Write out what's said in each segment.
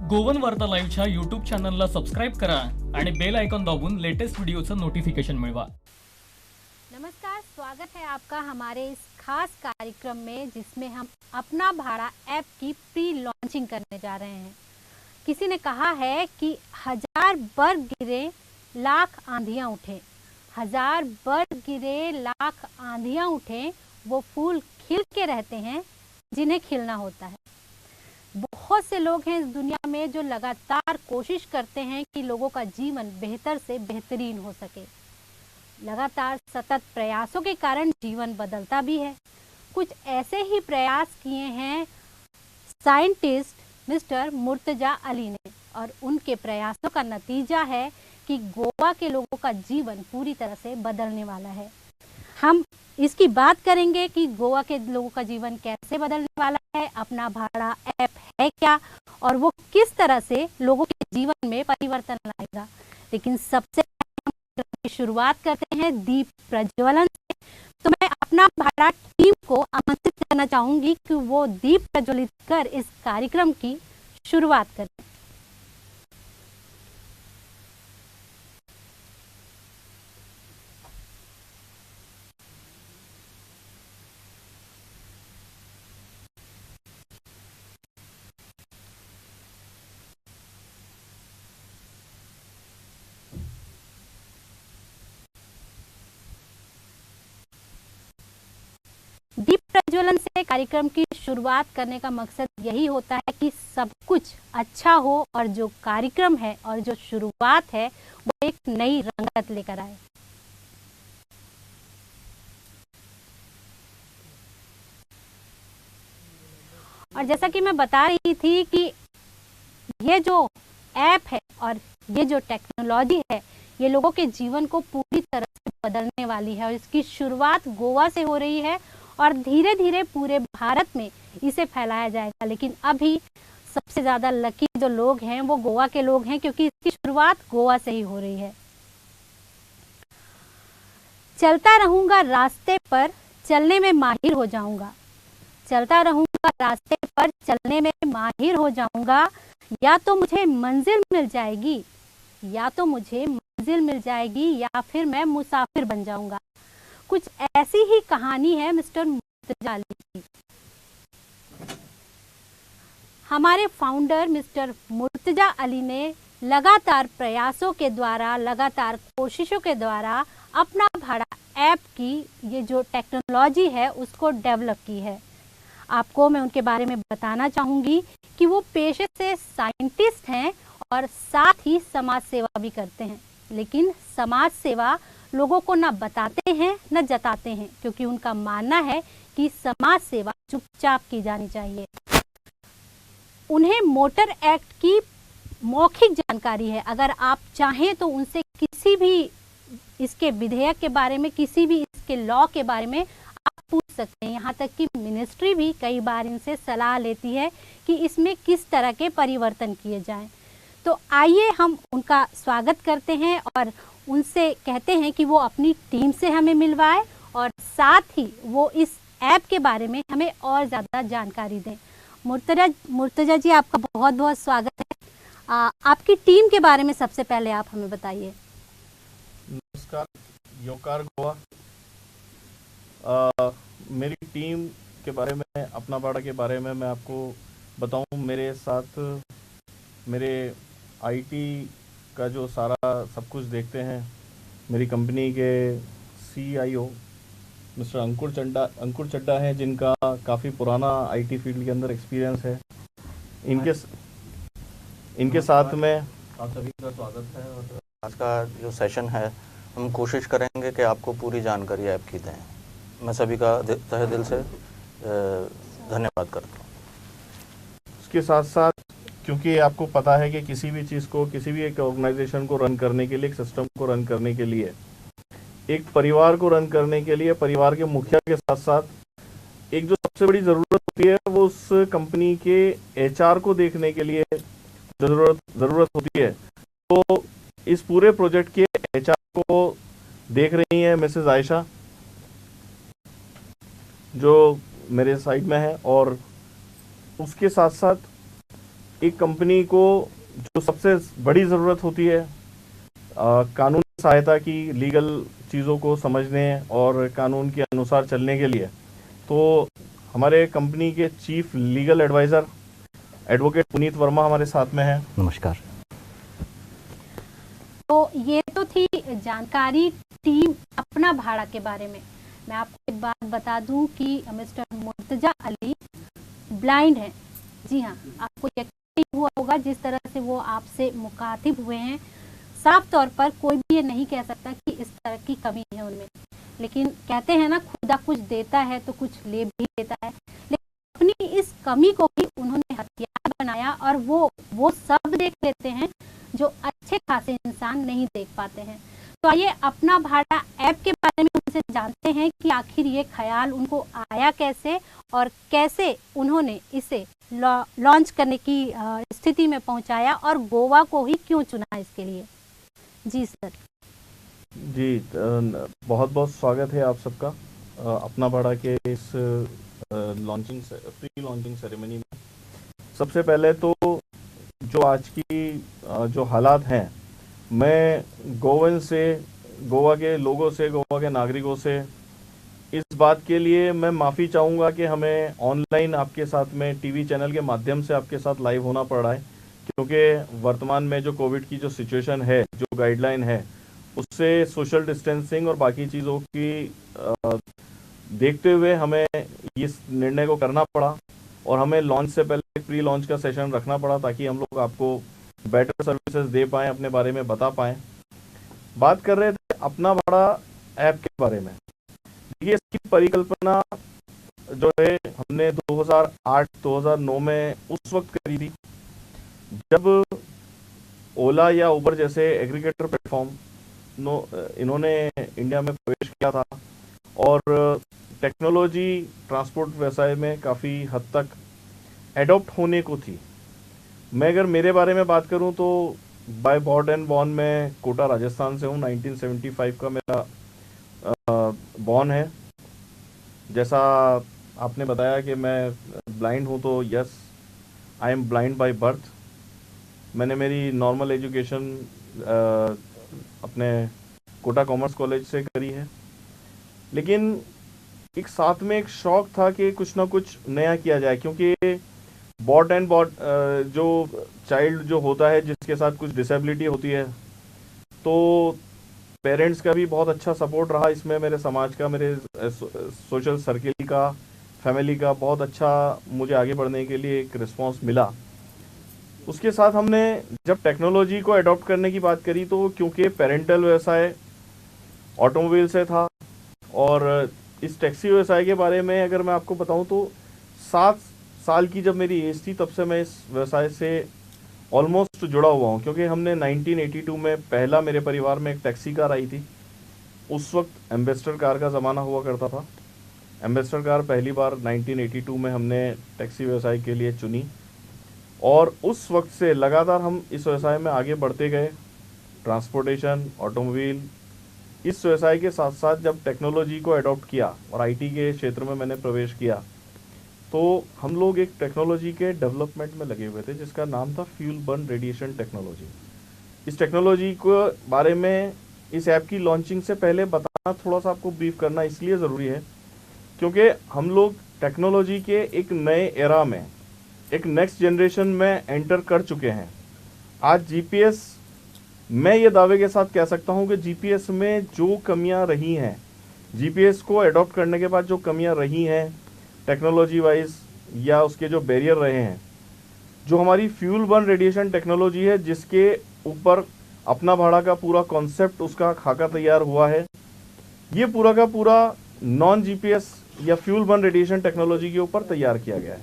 गोवन वार्ता लाईव्हच्या यूट्यूब चॅनलला सबस्क्राईब करा आणि बेल आयकॉन दाबून लेटेस्ट वीडियोचं नोटिफिकेशन मिळवा। नमस्कार, स्वागत है आपका हमारे इस खास कार्यक्रम में जिसमें हम अपना भाड़ा ऐप की प्री लॉन्चिंग करने जा रहे हैं। किसी ने कहा है कि 1000 बर्फ गिरे लाख आंधियां उठे, 1000 बर्फ गिरे लाख आंधियां उठे, वो फूल खिल के रहते हैं जिन्हें खिलना होता है। बहुत से लोग हैं इस दुनिया में जो लगातार कोशिश करते हैं कि लोगों का जीवन बेहतर से बेहतरीन हो सके। लगातार सतत प्रयासों के कारण जीवन बदलता भी है। कुछ ऐसे ही प्रयास किए हैं साइंटिस्ट मिस्टर मुर्तजा अली ने, और उनके प्रयासों का नतीजा है कि गोवा के लोगों का जीवन पूरी तरह से बदलने वाला है। हम इसकी बात करेंगे कि गोवा के लोगों का जीवन कैसे बदलने वाला है, अपना भाड़ा ऐप है क्या और वो किस तरह से लोगों के जीवन में परिवर्तन लाएगा। लेकिन सबसे पहले शुरुआत करते हैं दीप प्रज्वलन से। तो मैं अपना भाड़ा टीम को आमंत्रित करना चाहूंगी कि वो दीप प्रज्वलित कर इस कार्यक्रम की शुरुआत करें। दीप प्रज्वलन से कार्यक्रम की शुरुआत करने का मकसद यही होता है कि सब कुछ अच्छा हो और जो कार्यक्रम है और जो शुरुआत है वो एक नई रंगत लेकर आए। और जैसा कि मैं बता रही थी कि ये जो ऐप है और ये जो टेक्नोलॉजी है ये लोगों के जीवन को पूरी तरह से बदलने वाली है, और इसकी शुरुआत गोवा से हो रही है और धीरे धीरे पूरे भारत में इसे फैलाया जाएगा। लेकिन अभी सबसे ज़्यादा लकी जो लोग हैं वो गोवा के लोग हैं, क्योंकि इसकी शुरुआत गोवा से ही हो रही है। चलता रहूंगा रास्ते पर, चलने में माहिर हो जाऊंगा। चलता रहूंगा रास्ते पर, चलने में माहिर हो जाऊंगा। या तो मुझे मंजिल मिल जाएगी, या तो मुझे मंजिल मिल जाएगी, या फिर मैं मुसाफिर बन जाऊंगा। कुछ ऐसी ही कहानी है मिस्टर मुर्तजा अली की। हमारे फाउंडर मिस्टर मुर्तजा अली ने लगातार प्रयासों के द्वारा, लगातार कोशिशों के द्वारा अपना भाड़ा ऐप की ये जो टेक्नोलॉजी है उसको डेवलप की है। आपको मैं उनके बारे में बताना चाहूँगी कि वो पेशे से साइंटिस्ट हैं और साथ ही समाज सेवा भी करते हैं। लेकिन समाज सेवा लोगों को न बताते हैं न जताते हैं, क्योंकि उनका मानना है कि समाज सेवा चुपचाप की जानी चाहिए। उन्हें मोटर एक्ट की मौखिक जानकारी है। अगर आप चाहें तो उनसे किसी भी इसके विधेयक के बारे में, किसी भी इसके लॉ के बारे में आप पूछ सकते हैं। यहाँ तक कि मिनिस्ट्री भी कई बार इनसे सलाह लेती है कि इसमें किस तरह के परिवर्तन किए जाएं। तो आइए हम उनका स्वागत करते हैं और उनसे कहते हैं कि वो अपनी टीम से हमें मिलवाए और साथ ही वो इस ऐप के बारे में हमें और ज़्यादा जानकारी दें। मुर्तजा जी, आपका बहुत बहुत स्वागत है। आपकी टीम के बारे में सबसे पहले आप हमें बताइए। नमस्कार, योकार गोवा। मेरी टीम के बारे में, अपना भाड़ा के बारे में मैं आपको बताऊं। मेरे साथ मेरे आईटी का जो सारा सब कुछ देखते हैं मेरी कंपनी के सीईओ मिस्टर अंकुर चड्डा हैं, जिनका काफ़ी पुराना आईटी फील्ड के अंदर एक्सपीरियंस है। इनके साथ में आप सभी का स्वागत है। और आज का जो सेशन है हम कोशिश करेंगे कि आपको पूरी जानकारी ऐप की दें। मैं सभी का तहे दिल से धन्यवाद करता हूँ। उसके साथ साथ, क्योंकि आपको पता है कि किसी भी चीज़ को, किसी भी एक ऑर्गेनाइजेशन को रन करने के लिए, एक सिस्टम को रन करने के लिए, एक परिवार को रन करने के लिए परिवार के मुखिया के साथ साथ एक जो सबसे बड़ी ज़रूरत होती है वो उस कंपनी के एचआर को देखने के लिए ज़रूरत होती है। तो इस पूरे प्रोजेक्ट के एचआर को देख रही हैं मिसेस आयशा, जो मेरे साइड में है। और उसके साथ साथ एक कंपनी को जो सबसे बड़ी ज़रूरत होती है कानूनी सहायता की, लीगल चीज़ों को समझने और कानून के अनुसार चलने के लिए, तो हमारे कंपनी के chief legal adviser advocate Puneet Verma हमारे साथ में हैं। नमस्कार। तो ये तो थी जानकारी टीम अपना भाड़ा के बारे में। मैं आपको एक बात बता दूं कि मिस्टर मुर्तजा अली ब्लाइंड हैं। जी हाँ, आपको यकीन हुआ होगा जिस तरह से वो आपसे मुखातिब हुए हैं। साफ तौर पर कोई भी ये नहीं कह सकता कि इस तरह की कमी है उनमें, लेकिन कहते हैं ना, खुदा कुछ देता है तो कुछ ले भी देता है। लेकिन अपनी इस कमी को भी उन्होंने हथियार बनाया और वो सब देख लेते हैं जो अच्छे खासे इंसान नहीं देख पाते हैं। तो आइए अपना भाड़ा ऐप के बारे में उनसे जानते हैं कि आखिर ये ख्याल उनको आया कैसे और कैसे उन्होंने इसे लॉन्च करने की स्थिति में पहुंचाया और गोवा को ही क्यों चुना इसके लिए। जी सर। जी, बहुत बहुत स्वागत है आप सबका अपना भाड़ा के इस प्री लॉन्चिंग सेरेमनी में। सबसे पहले तो जो आज की जो हालात हैं, मैं गोवन से, गोवा के लोगों से, गोवा के नागरिकों से इस बात के लिए मैं माफ़ी चाहूँगा कि हमें ऑनलाइन आपके साथ में टीवी चैनल के माध्यम से आपके साथ लाइव होना पड़ रहा है, क्योंकि वर्तमान में जो कोविड की जो सिचुएशन है, जो गाइडलाइन है, उससे सोशल डिस्टेंसिंग और बाकी चीज़ों की देखते हुए हमें इस निर्णय को करना पड़ा और हमें लॉन्च से पहले प्री लॉन्च का सेशन रखना पड़ा ताकि हम लोग आपको बेटर सर्विसेज दे पाएँ, अपने बारे में बता पाएँ। बात कर रहे थे अपना भाड़ा ऐप के बारे में। ये इसकी परिकल्पना जो है हमने 2008-2009 में उस वक्त करी थी जब ओला या उबर जैसे एग्रीगेटर प्लेटफॉर्म इन्होंने इंडिया में प्रवेश किया था और टेक्नोलॉजी ट्रांसपोर्ट व्यवसाय में काफ़ी हद तक एडॉप्ट होने को थी। मैं अगर मेरे बारे में बात करूं तो बाय बॉर्न एंड बॉर्न मैं कोटा राजस्थान से हूं। 1975 का मेरा बॉर्न है। जैसा आपने बताया कि मैं ब्लाइंड हूं, तो yes, I am blind by birth. मैंने मेरी नॉर्मल एजुकेशन अपने कोटा कॉमर्स कॉलेज से करी है, लेकिन एक साथ में एक शौक था कि कुछ ना कुछ नया किया जाए, क्योंकि बॉट एंड बॉट जो चाइल्ड जो होता है जिसके साथ कुछ डिसेबिलिटी होती है, तो पेरेंट्स का भी बहुत अच्छा सपोर्ट रहा इसमें, मेरे समाज का, मेरे सोशल सर्किल का, फैमिली का बहुत अच्छा मुझे आगे बढ़ने के लिए एक रिस्पांस मिला। उसके साथ हमने जब टेक्नोलॉजी को अडॉप्ट करने की बात करी, तो क्योंकि पेरेंटल व्यवसाय ऑटोमोबाइल से था और इस टैक्सी व्यवसाय के बारे में अगर मैं आपको बताऊं तो 7 साल की जब मेरी एज थी तब से मैं इस व्यवसाय से ऑलमोस्ट जुड़ा हुआ हूं, क्योंकि हमने 1982 में पहला मेरे परिवार में एक टैक्सी कार आई थी। उस वक्त एम्बेसडर कार का ज़माना हुआ करता था। एम्बेसडर कार पहली बार 1982 में हमने टैक्सी व्यवसाय के लिए चुनी और उस वक्त से लगातार हम इस व्यवसाय में आगे बढ़ते गए। ट्रांसपोर्टेशन, ऑटोमोबाइल, इस व्यवसाय के साथ साथ जब टेक्नोलॉजी को अडॉप्ट किया और आईटी के क्षेत्र में मैंने प्रवेश किया, तो हम लोग एक टेक्नोलॉजी के डेवलपमेंट में लगे हुए थे जिसका नाम था फ्यूल बर्न रेडिएशन टेक्नोलॉजी। इस टेक्नोलॉजी को बारे में इस ऐप की लॉन्चिंग से पहले बताना, थोड़ा सा आपको ब्रीफ करना इसलिए ज़रूरी है क्योंकि हम लोग टेक्नोलॉजी के एक नए एरा में, एक नेक्स्ट जनरेशन में एंटर कर चुके हैं। आज जीपीएस, मैं ये दावे के साथ कह सकता हूँ कि जीपीएस में जो कमियाँ रही हैं, जीपीएस को अडॉप्ट करने के बाद जो कमियाँ रही हैं टेक्नोलॉजी वाइज या उसके जो बैरियर रहे हैं, जो हमारी फ्यूल बर्न रेडिएशन टेक्नोलॉजी है जिसके ऊपर अपना भाड़ा का पूरा कॉन्सेप्ट, उसका खाका तैयार हुआ है, ये पूरा का पूरा नॉन जीपीएस या फ्यूल बर्न रेडिएशन टेक्नोलॉजी के ऊपर तैयार किया गया है।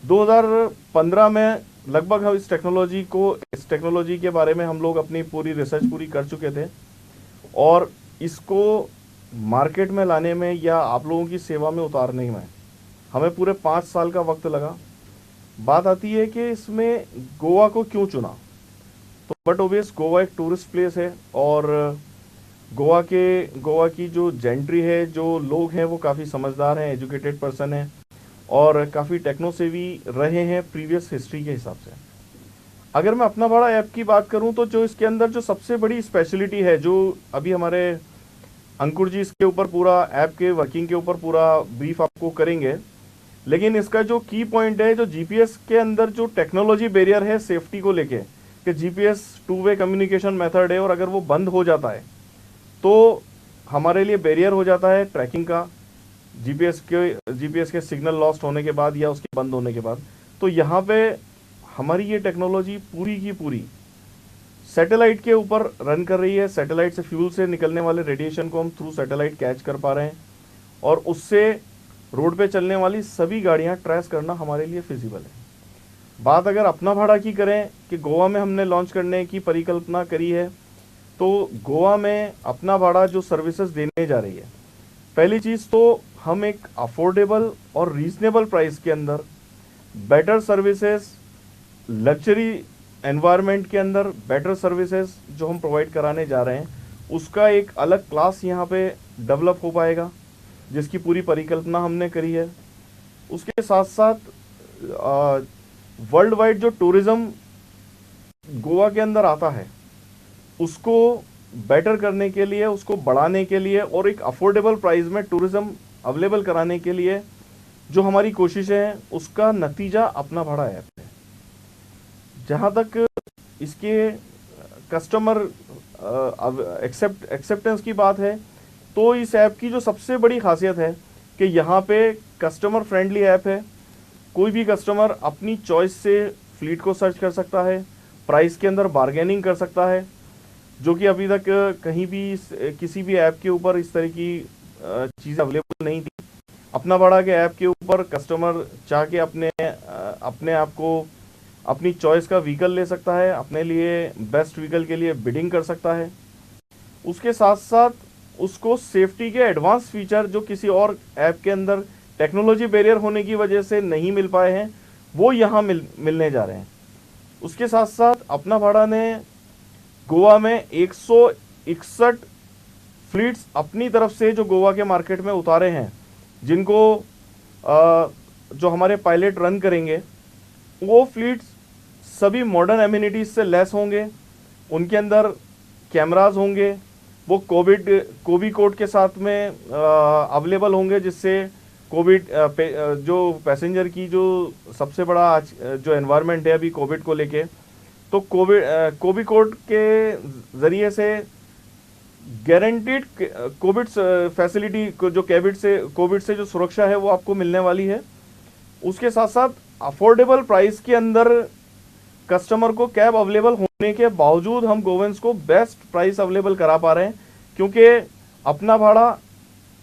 2015 में लगभग हम इस टेक्नोलॉजी के बारे में हम लोग अपनी पूरी रिसर्च पूरी कर चुके थे और इसको मार्केट में लाने में या आप लोगों की सेवा में उतारने में हमें पूरे 5 साल का वक्त लगा। बात आती है कि इसमें गोवा को क्यों चुना, तो बट ओबियस गोवा एक टूरिस्ट प्लेस है और गोवा की जो जेंट्री है, जो लोग हैं वो काफ़ी समझदार हैं, एजुकेटेड पर्सन हैं और काफ़ी टेक्नो सेवी रहे हैं प्रीवियस हिस्ट्री के हिसाब से। अगर मैं अपना भाड़ा ऐप की बात करूं तो जो इसके अंदर जो सबसे बड़ी स्पेशलिटी है, जो अभी हमारे अंकुर जी इसके ऊपर पूरा ऐप के वर्किंग के ऊपर पूरा ब्रीफ आपको करेंगे, लेकिन इसका जो की पॉइंट है, जो जीपीएस के अंदर जो टेक्नोलॉजी बैरियर है सेफ्टी को लेके, कि GPS two way communication method है और अगर वो बंद हो जाता है तो हमारे लिए बैरियर हो जाता है ट्रैकिंग का, जीपीएस के सिग्नल लॉस्ट होने के बाद या उसके बंद होने के बाद। तो यहाँ पे हमारी ये टेक्नोलॉजी पूरी की पूरी सैटेलाइट के ऊपर रन कर रही है। सैटेलाइट से फ्यूल से निकलने वाले रेडिएशन को हम थ्रू सैटेलाइट कैच कर पा रहे हैं और उससे रोड पे चलने वाली सभी गाड़ियां ट्रेस करना हमारे लिए फिजिबल है। बात अगर अपना भाड़ा की करें कि गोवा में हमने लॉन्च करने की परिकल्पना करी है, तो गोवा में अपना भाड़ा जो सर्विसेज देने जा रही है, पहली चीज़ तो हम एक अफोर्डेबल और रीजनेबल प्राइस के अंदर बेटर सर्विसेज, लग्जरी एनवायरनमेंट के अंदर बेटर सर्विसेज जो हम प्रोवाइड कराने जा रहे हैं, उसका एक अलग क्लास यहाँ पे डेवलप हो पाएगा, जिसकी पूरी परिकल्पना हमने करी है। उसके साथ साथ वर्ल्ड वाइड जो टूरिज्म गोवा के अंदर आता है उसको बेटर करने के लिए, उसको बढ़ाने के लिए और एक अफोर्डेबल प्राइस में टूरिज्म अवेलेबल कराने के लिए जो हमारी कोशिशें हैं, उसका नतीजा अपना भाड़ा ऐप है। जहाँ तक इसके कस्टमर एक्सेप्टेंस की बात है, तो इस ऐप की जो सबसे बड़ी खासियत है कि यहाँ पे कस्टमर फ्रेंडली ऐप है। कोई भी कस्टमर अपनी चॉइस से फ्लीट को सर्च कर सकता है, प्राइस के अंदर बार्गेनिंग कर सकता है, जो कि अभी तक कहीं भी किसी भी ऐप के ऊपर इस तरह की चीज़ें अवेलेबल नहीं थी। अपना भाड़ा के ऐप के ऊपर कस्टमर चाह के अपने आप को अपनी चॉइस का व्हीकल ले सकता है, अपने लिए बेस्ट व्हीकल के लिए बिडिंग कर सकता है। उसके साथ साथ उसको सेफ्टी के एडवांस फीचर जो किसी और ऐप के अंदर टेक्नोलॉजी बैरियर होने की वजह से नहीं मिल पाए हैं, वो यहाँ मिलने जा रहे हैं। उसके साथ साथ अपना भाड़ा ने गोवा में 161 फ्लीट्स अपनी तरफ से जो गोवा के मार्केट में उतारे हैं, जिनको जो हमारे पायलट रन करेंगे, वो फ्लीट्स सभी मॉडर्न एमिनिटीज से लेस होंगे। उनके अंदर कैमरास होंगे, वो कोविड कोड के साथ में अवेलेबल होंगे, जिससे जो पैसेंजर की जो सबसे बड़ा आज जो एनवायरनमेंट है अभी कोविड को लेके, तो कोविड कोड के ज़रिए से गारंटीड कोविड फैसिलिटी को जो कोविड से जो सुरक्षा है वो आपको मिलने वाली है। उसके साथ साथ अफोर्डेबल प्राइस के अंदर कस्टमर को कैब अवेलेबल होने के बावजूद हम गोवेंस को बेस्ट प्राइस अवेलेबल करा पा रहे हैं, क्योंकि अपना भाड़ा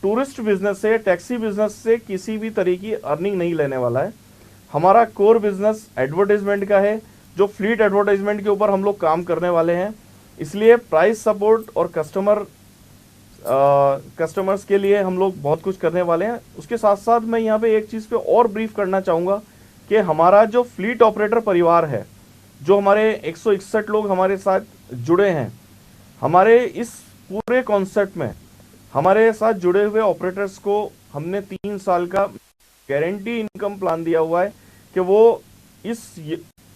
टूरिस्ट बिजनेस से, टैक्सी बिजनेस से किसी भी तरह की अर्निंग नहीं लेने वाला है। हमारा कोर बिजनेस एडवर्टाइजमेंट का है, जो फ्लीट एडवर्टाइजमेंट के ऊपर हम लोग काम करने वाले हैं। इसलिए प्राइस सपोर्ट और कस्टमर्स के लिए हम लोग बहुत कुछ करने वाले हैं। उसके साथ साथ मैं यहाँ पे एक चीज़ पे और ब्रीफ करना चाहूँगा कि हमारा जो फ्लीट ऑपरेटर परिवार है, जो हमारे 161 लोग हमारे साथ जुड़े हैं, हमारे इस पूरे कॉन्सेप्ट में हमारे साथ जुड़े हुए ऑपरेटर्स को हमने 3 साल का गारंटी इनकम प्लान दिया हुआ है कि वो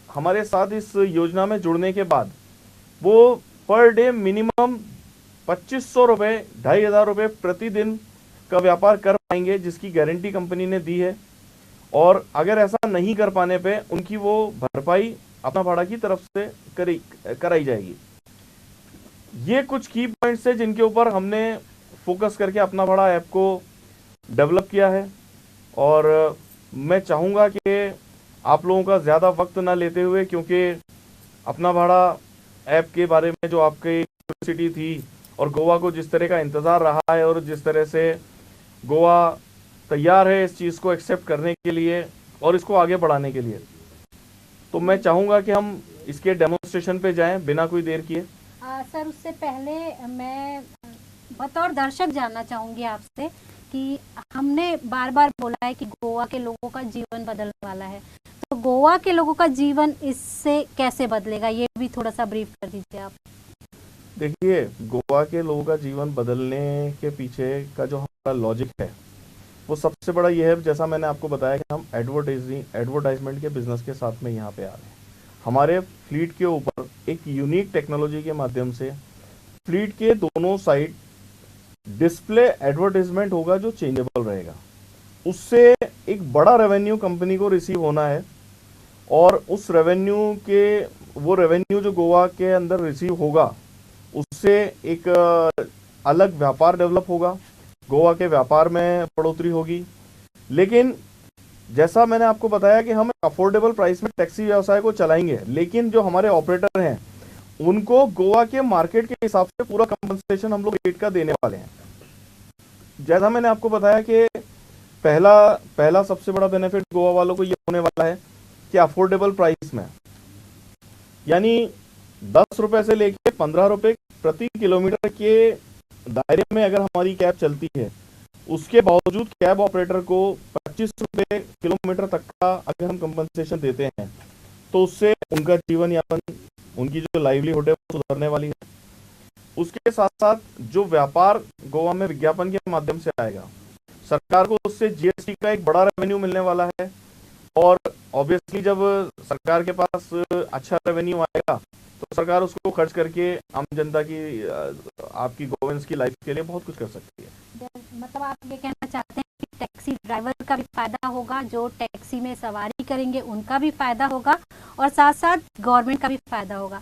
हमारे साथ इस योजना में जुड़ने के बाद वो पर डे मिनिमम 2500 रुपये, 2500 रुपये प्रतिदिन का व्यापार कर पाएंगे, जिसकी गारंटी कंपनी ने दी है। और अगर ऐसा नहीं कर पाने पे उनकी वो भरपाई अपना भाड़ा की तरफ से कराई जाएगी। ये कुछ की पॉइंट्स है जिनके ऊपर हमने फोकस करके अपना भाड़ा ऐप को डेवलप किया है। और मैं चाहूँगा कि आप लोगों का ज़्यादा वक्त ना लेते हुए, क्योंकि अपना भाड़ा ऐप के बारे में जो आपकी क्यूरियोसिटी थी और गोवा को जिस तरह का इंतज़ार रहा है और जिस तरह से गोवा तैयार है इस चीज़ को एक्सेप्ट करने के लिए और इसको आगे बढ़ाने के लिए, तो मैं चाहूँगा कि हम इसके डेमोन्स्ट्रेशन पे जाएं बिना कोई देर किए। सर, उससे पहले मैं बतौर दर्शक जानना चाहूँगी आपसे कि हमने बार बार बोला है कि गोवा के लोगों का जीवन बदलने वाला है, तो गोवा के लोगों का जीवन इससे कैसे बदलेगा, ये भी थोड़ा सा ब्रीफ कर दीजिए आप। देखिए, गोवा के लोगों का जीवन बदलने के पीछे का जो हमारा लॉजिक है वो सबसे बड़ा ये है, जैसा मैंने आपको बताया कि हम एडवर्टाइजमेंट के बिजनेस के साथ में यहाँ पे आ रहे हैं। हमारे फ्लीट के ऊपर एक यूनिक टेक्नोलॉजी के माध्यम से फ्लीट के दोनों साइड डिस्प्ले एडवर्टाइजमेंट होगा जो चेंजेबल रहेगा। उससे एक बड़ा रेवेन्यू कंपनी को रिसीव होना है, और उस रेवेन्यू जो गोवा के अंदर रिसीव होगा उससे एक अलग व्यापार डेवलप होगा, गोवा के व्यापार में बढ़ोतरी होगी। लेकिन जैसा मैंने आपको बताया कि हम अफोर्डेबल प्राइस में टैक्सी व्यवसाय को चलाएंगे, लेकिन जो हमारे ऑपरेटर हैं उनको गोवा के मार्केट के हिसाब से पूरा कंपनसेशन हम लोग रेट का देने वाले हैं। जैसा मैंने आपको बताया कि पहला सबसे बड़ा बेनिफिट गोवा वालों को ये होने वाला है कि अफोर्डेबल प्राइस में, यानी 10 रुपए से लेके 15 रुपए प्रति किलोमीटर के दायरे में अगर हमारी कैब चलती है, उसके बावजूद कैब ऑपरेटर को 25 रुपए किलोमीटर तक का अगर हम कंपनसेशन देते हैं, तो उससे उनका जीवन यापन, उनकी जो लाइवलीहुड है वो सुधरने वाली है। उसके साथ साथ जो व्यापार गोवा में विज्ञापन के माध्यम से आएगा, सरकार को उससे जीएसटी का एक बड़ा रेवेन्यू मिलने वाला है। और ऑब्वियसली जब सरकार के पास अच्छा रेवेन्यू आएगा तो सरकार उसको खर्च करके आम जनता की, आपकी गोवेंस की लाइफ के लिए बहुत कुछ कर सकती है। मतलब आप ये कहना चाहते हैं कि टैक्सी ड्राइवर का भी फायदा होगा, जो टैक्सी में सवारी करेंगे उनका भी फायदा होगा, और साथ साथ गवर्नमेंट का भी फायदा होगा।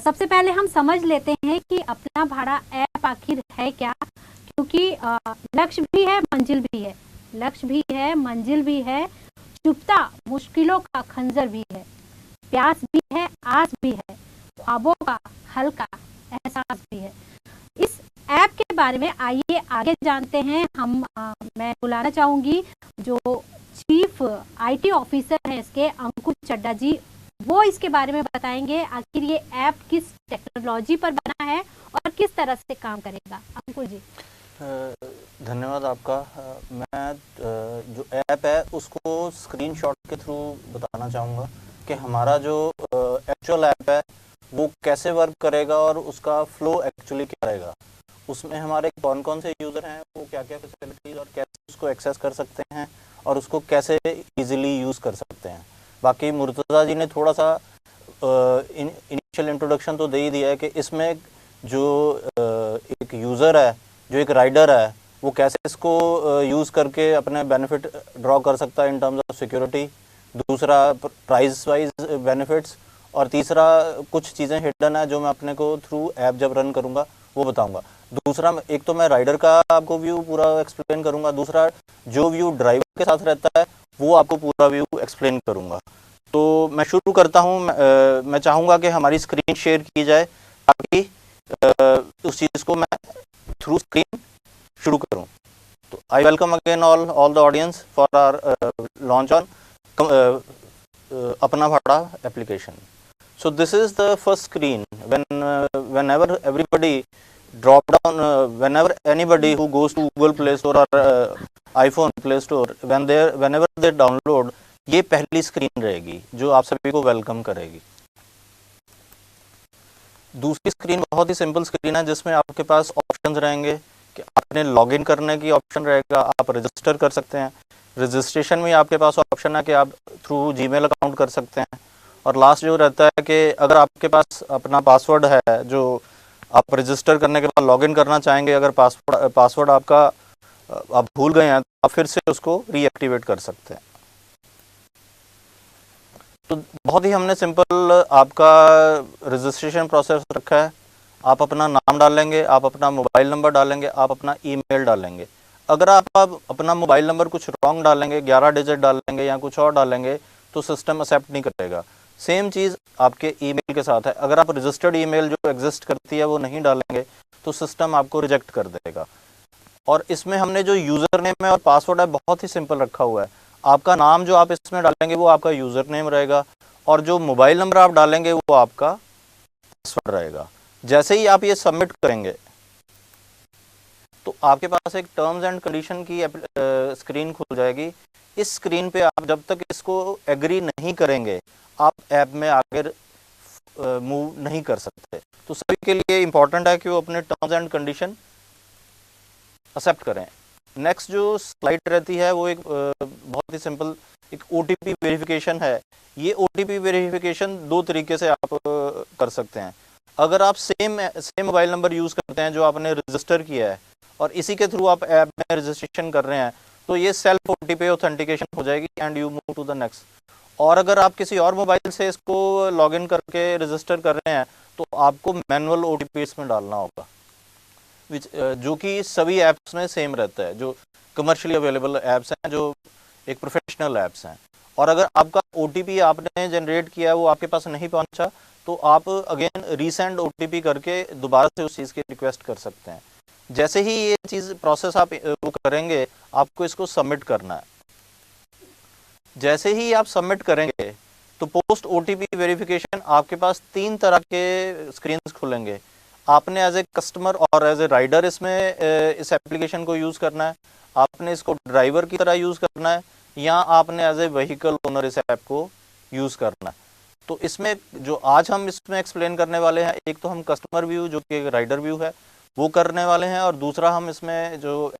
सबसे पहले हम समझ लेते हैं कि अपना भाड़ा ऐप आखिर है क्या, क्योंकि लक्ष्य भी है मंजिल भी है, लक्ष्य भी है मंजिल भी है, चुभता मुश्किलों का खंजर भी है, प्यास भी है आस भी है, ख्वाबों का हल्का एहसास भी है। इस ऐप के बारे में आइए आगे जानते हैं। मैं बुलाना चाहूंगी जो चीफ आईटी ऑफिसर हैं इसके, अंकुर चड्डा जी, वो इसके बारे में बताएंगे आखिर ये ऐप किस टेक्नोलॉजी पर बना है और किस तरह से काम करेगा। अंकुर जी। धन्यवाद आपका। मैं जो ऐप है उसको स्क्रीनशॉट के थ्रू बताना चाहूँगा कि हमारा जो एक्चुअल ऐप है वो कैसे वर्क करेगा और उसका फ्लो एक्चुअली क्या रहेगा, उसमें हमारे कौन कौन से यूज़र हैं, वो क्या क्या फैसिलिटीज़ और कैसे उसको एक्सेस कर सकते हैं और उसको कैसे इजीली यूज़ कर सकते हैं। बाकी मुर्तज़ा जी ने थोड़ा सा इनिशियल इंट्रोडक्शन तो दे ही दिया है कि इसमें जो एक यूज़र है, जो एक राइडर है, वो कैसे इसको यूज़ करके अपने बेनिफिट ड्रॉ कर सकता है इन टर्म्स ऑफ सिक्योरिटी, दूसरा प्राइस वाइज बेनिफिट्स, और तीसरा कुछ चीज़ें हिडन है जो मैं अपने को थ्रू ऐप जब रन करूँगा वो बताऊँगा। दूसरा, एक तो मैं राइडर का आपको व्यू पूरा एक्सप्लेन करूँगा, दूसरा जो व्यू ड्राइवर के साथ रहता है वो आपको पूरा व्यू एक्सप्लेन करूँगा। तो मैं शुरू करता हूँ। मैं चाहूँगा कि हमारी स्क्रीन शेयर की जाए ताकि उस चीज़ को मैं थ्रू स्क्रीन शुरू करूँ। तो I welcome again all the audience for our launch on Apna Bhada application. So this is the first screen. Whenever everybody drop down, whenever anybody who goes to Google Play Store or iPhone Play Store, whenever they download, ये पहली screen रहेगी जो आप सभी को welcome करेगी. दूसरी screen बहुत ही सिंपल स्क्रीन है जिसमें आपके पास ऑप्शंस रहेंगे कि आपने लॉगिन करने की ऑप्शन रहेगा, आप रजिस्टर कर सकते हैं. रजिस्ट्रेशन में आपके पास ऑप्शन है कि आप थ्रू जीमेल अकाउंट कर सकते हैं. और लास्ट जो रहता है कि अगर आपके पास अपना पासवर्ड है जो आप रजिस्टर करने के बाद लॉगिन करना चाहेंगे, अगर पासवर्ड आपका आप भूल गए हैं तो आप फिर से उसको रीएक्टिवेट कर सकते हैं. तो बहुत ही हमने सिंपल आपका रजिस्ट्रेशन प्रोसेस रखा है. आप अपना नाम डालेंगे, आप अपना मोबाइल नंबर डालेंगे, आप अपना ईमेल डालेंगे. अगर आप अपना मोबाइल नंबर कुछ रॉन्ग डालेंगे, 11 डिजिट डालेंगे या कुछ और डालेंगे तो सिस्टम एक्सेप्ट नहीं करेगा. सेम चीज़ आपके ईमेल के साथ है. अगर आप रजिस्टर्ड ईमेल जो एग्जिस्ट करती है वो नहीं डालेंगे तो सिस्टम आपको रिजेक्ट कर देगा. और इसमें हमने जो यूज़र नेम है और पासवर्ड है बहुत ही सिंपल रखा हुआ है. आपका नाम जो आप इसमें डालेंगे वो आपका यूज़र नेम रहेगा और जो मोबाइल नंबर आप डालेंगे वो आपका पासवर्ड रहेगा. जैसे ही आप ये सबमिट करेंगे तो आपके पास एक टर्म्स एंड कंडीशन की स्क्रीन खुल जाएगी. इस स्क्रीन पे आप जब तक इसको एग्री नहीं करेंगे आप ऐप में आगे मूव नहीं कर सकते. तो सभी के लिए इम्पोर्टेंट है कि वो अपने टर्म्स एंड कंडीशन एक्सेप्ट करें. नेक्स्ट जो स्लाइड रहती है वो एक बहुत ही सिंपल एक OTP वेरिफिकेशन है। ये OTP वेरिफिकेशन दो तरीके से आप कर सकते हैं। अगर आप सेम मोबाइल नंबर यूज़ करते हैं जो आपने रजिस्टर किया है और इसी के थ्रू आप ऐप में रजिस्ट्रेशन कर रहे हैं, तो ये सेल्फ OTP ऑथेंटिकेशन हो जाएगी and you move to the next. और अगर आप किसी और मोबाइल से इसको लॉगिन करके रजिस्टर कर रहे हैं तो आपको मैनुअल OTP इसमें डालना होगा, जो कि सभी ऐप्स में सेम रहता है, जो कमर्शियली अवेलेबल ऐप्स हैं, जो एक प्रोफेशनल ऐप्स हैं। और अगर आपका OTP आपने जनरेट किया है वो आपके पास नहीं पहुंचा तो आप अगेन रीसेंड OTP करके दोबारा से उस चीज़ की रिक्वेस्ट कर सकते हैं। जैसे ही ये चीज़ प्रोसेस आप वो करेंगे, आपको इसको सबमिट करना है। जैसे ही आप सबमिट करेंगे तो पोस्ट OTP वेरिफिकेशन आपके पास 3 तरह के स्क्रीन्स खुलेंगे। आपने एज ए कस्टमर और एज ए राइडर इसमें इस एप्लीकेशन को यूज़ करना है, आपने इसको ड्राइवर की तरह यूज़ करना है, या आपने एज ए व्हीकल ओनर इस ऐप को यूज़ करना है। तो इसमें जो आज हम इसमें एक्सप्लेन करने वाले हैं, एक तो हम कस्टमर व्यू जो कि एक राइडर व्यू है वो करने वाले हैं, और दूसरा हम इसमें जो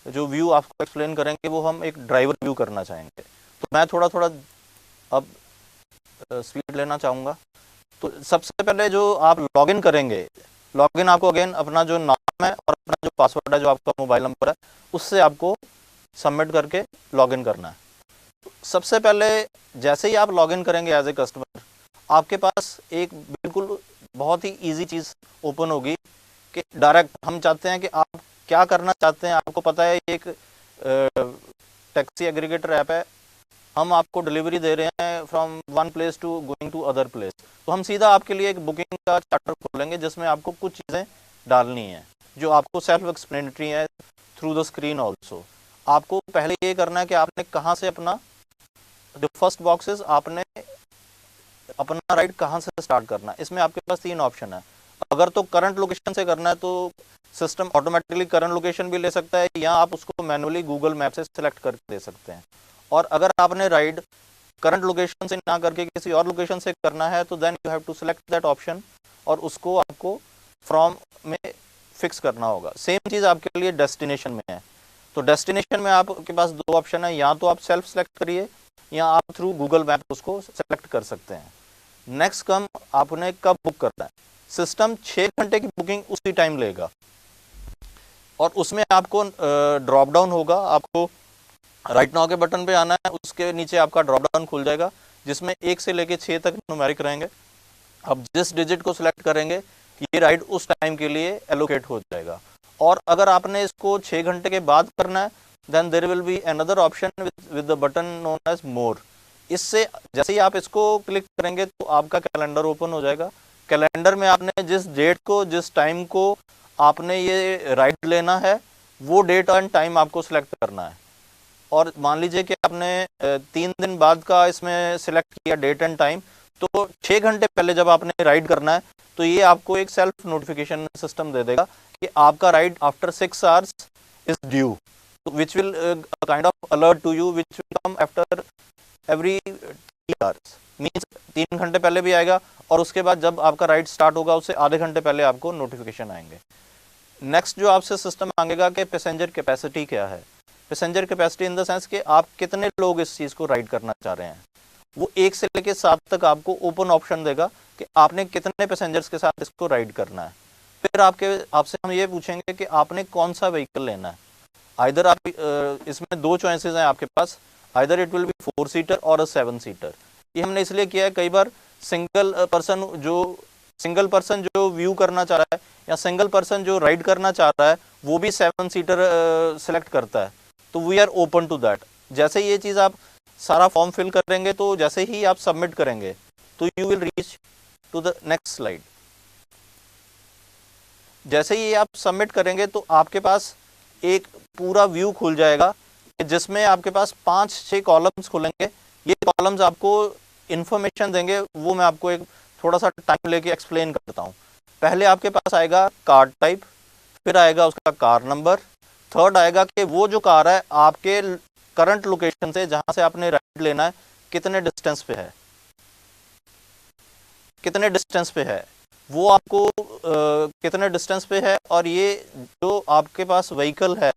व्यू आपको एक्सप्लेन करेंगे वो हम एक ड्राइवर व्यू करना चाहेंगे। तो मैं थोड़ा थोड़ा अब स्पीड लेना चाहूँगा। तो सबसे पहले जो आप लॉगिन करेंगे, लॉगिन आपको अगेन अपना जो नाम है और अपना जो पासवर्ड है, जो आपका मोबाइल नंबर है, उससे आपको सबमिट करके लॉगिन करना है। तो सबसे पहले जैसे ही आप लॉगिन करेंगे एज ए कस्टमर, आपके पास एक बिल्कुल बहुत ही इजी चीज़ ओपन होगी कि डायरेक्ट हम चाहते हैं कि आप क्या करना चाहते हैं। आपको पता है ये एक टैक्सी एग्रीगेटर ऐप है, हम आपको डिलीवरी दे रहे हैं from one place to going to other place. तो हम सीधा आपके लिए एक बुकिंग का चार्टर खोलेंगे जिसमें आपको कुछ चीज़ें डालनी है जो आपको सेल्फ एक्सप्लेनेटरी है थ्रू द स्क्रीन ऑल्सो। आपको पहले ये करना है कि आपने कहाँ से अपना जो फर्स्ट बॉक्सेस आपने अपना राइड कहाँ से स्टार्ट करना है। इसमें आपके पास 3 ऑप्शन है। अगर तो करंट लोकेशन से करना है तो सिस्टम ऑटोमेटिकली करंट लोकेशन भी ले सकता है, या आप उसको मैनुअली गूगल मैप से सिलेक्ट करके दे सकते हैं। और अगर आपने राइड करंट लोकेशन से ना करके किसी और लोकेशन से करना है तो then you have to select that option और उसको आपको फ्रॉम में फिक्स करना होगा। सेम चीज़ आपके लिए डेस्टिनेशन में है। तो डेस्टिनेशन में आपके पास 2 ऑप्शन है, या तो आप सेल्फ सेलेक्ट करिए या आप थ्रू गूगल मैप उसको सेलेक्ट कर सकते हैं। नेक्स्ट कम आपने कब बुक करना है। सिस्टम 6 घंटे की बुकिंग उसी टाइम लेगा और उसमें आपको ड्रॉप डाउन होगा। आपको राइट नाउ के बटन पे आना है, उसके नीचे आपका ड्रॉप डाउन खुल जाएगा जिसमें 1 से लेके 6 तक न्यूमेरिक रहेंगे। अब जिस डिजिट को सिलेक्ट करेंगे ये राइड उस टाइम के लिए एलोकेट हो जाएगा। और अगर आपने इसको 6 घंटे के बाद करना है then there will be another option with the button known as more. इससे जैसे ही आप इसको क्लिक करेंगे तो आपका कैलेंडर ओपन हो जाएगा। कैलेंडर में आपने जिस डेट को, जिस टाइम को आपने ये राइड लेना है वो डेट एंड टाइम आपको सिलेक्ट करना है। और मान लीजिए कि आपने 3 दिन बाद का इसमें सिलेक्ट किया डेट एंड टाइम, तो 6 घंटे पहले जब आपने राइड करना है तो ये आपको एक सेल्फ नोटिफिकेशन सिस्टम दे देगा कि आपका ride after 6 hours is due, which will kind of alert to you which will come after every 3 hours. Means 3 घंटे पहले भी आएगा और उसके बाद जब आपका राइड स्टार्ट होगा उससे आधे घंटे पहले आपको नोटिफिकेशन आएंगे। नेक्स्ट जो आपसे सिस्टम मांगेगा कि पैसेंजर कैपेसिटी क्या है। Passenger capacity in the sense कि आप कितने लोग इस चीज़ को राइड करना चाह रहे हैं। वो 1 से लेकर 7 तक आपको ओपन ऑप्शन देगा कि आपने कितने पैसेंजर्स के साथ इसको राइड करना है। फिर आपसे हम ये पूछेंगे कि आपने कौन सा व्हीकल लेना है। आइदर आप इसमें 2 चॉइसेस हैं आपके पास, either it will be 4 seater और 7 सीटर। ये हमने इसलिए किया है, कई बार सिंगल पर्सन जो व्यू करना चाह रहा है या सिंगल पर्सन जो राइड करना चाह रहा है वो भी 7 सीटर सेलेक्ट करता है, तो we are open to that. जैसे ये चीज़ आप सारा फॉर्म फिल करेंगे तो जैसे ही आप सबमिट करेंगे तो you will reach to the next slide. जैसे ही आप सबमिट करेंगे तो आपके पास एक पूरा व्यू खुल जाएगा जिसमें आपके पास 5-6 कॉलम्स खुलेंगे। ये कॉलम्स आपको इंफॉर्मेशन देंगे, वो मैं आपको एक थोड़ा सा टाइम लेके एक्सप्लेन करता हूँ। पहले आपके पास आएगा कार टाइप, फिर आएगा उसका कार नंबर, थर्ड आएगा कि वो जो कार है आपके करंट लोकेशन से जहां से आपने राइड लेना है कितने डिस्टेंस पे है, वो आपको कितने डिस्टेंस पे है। और ये जो आपके पास व्हीकल है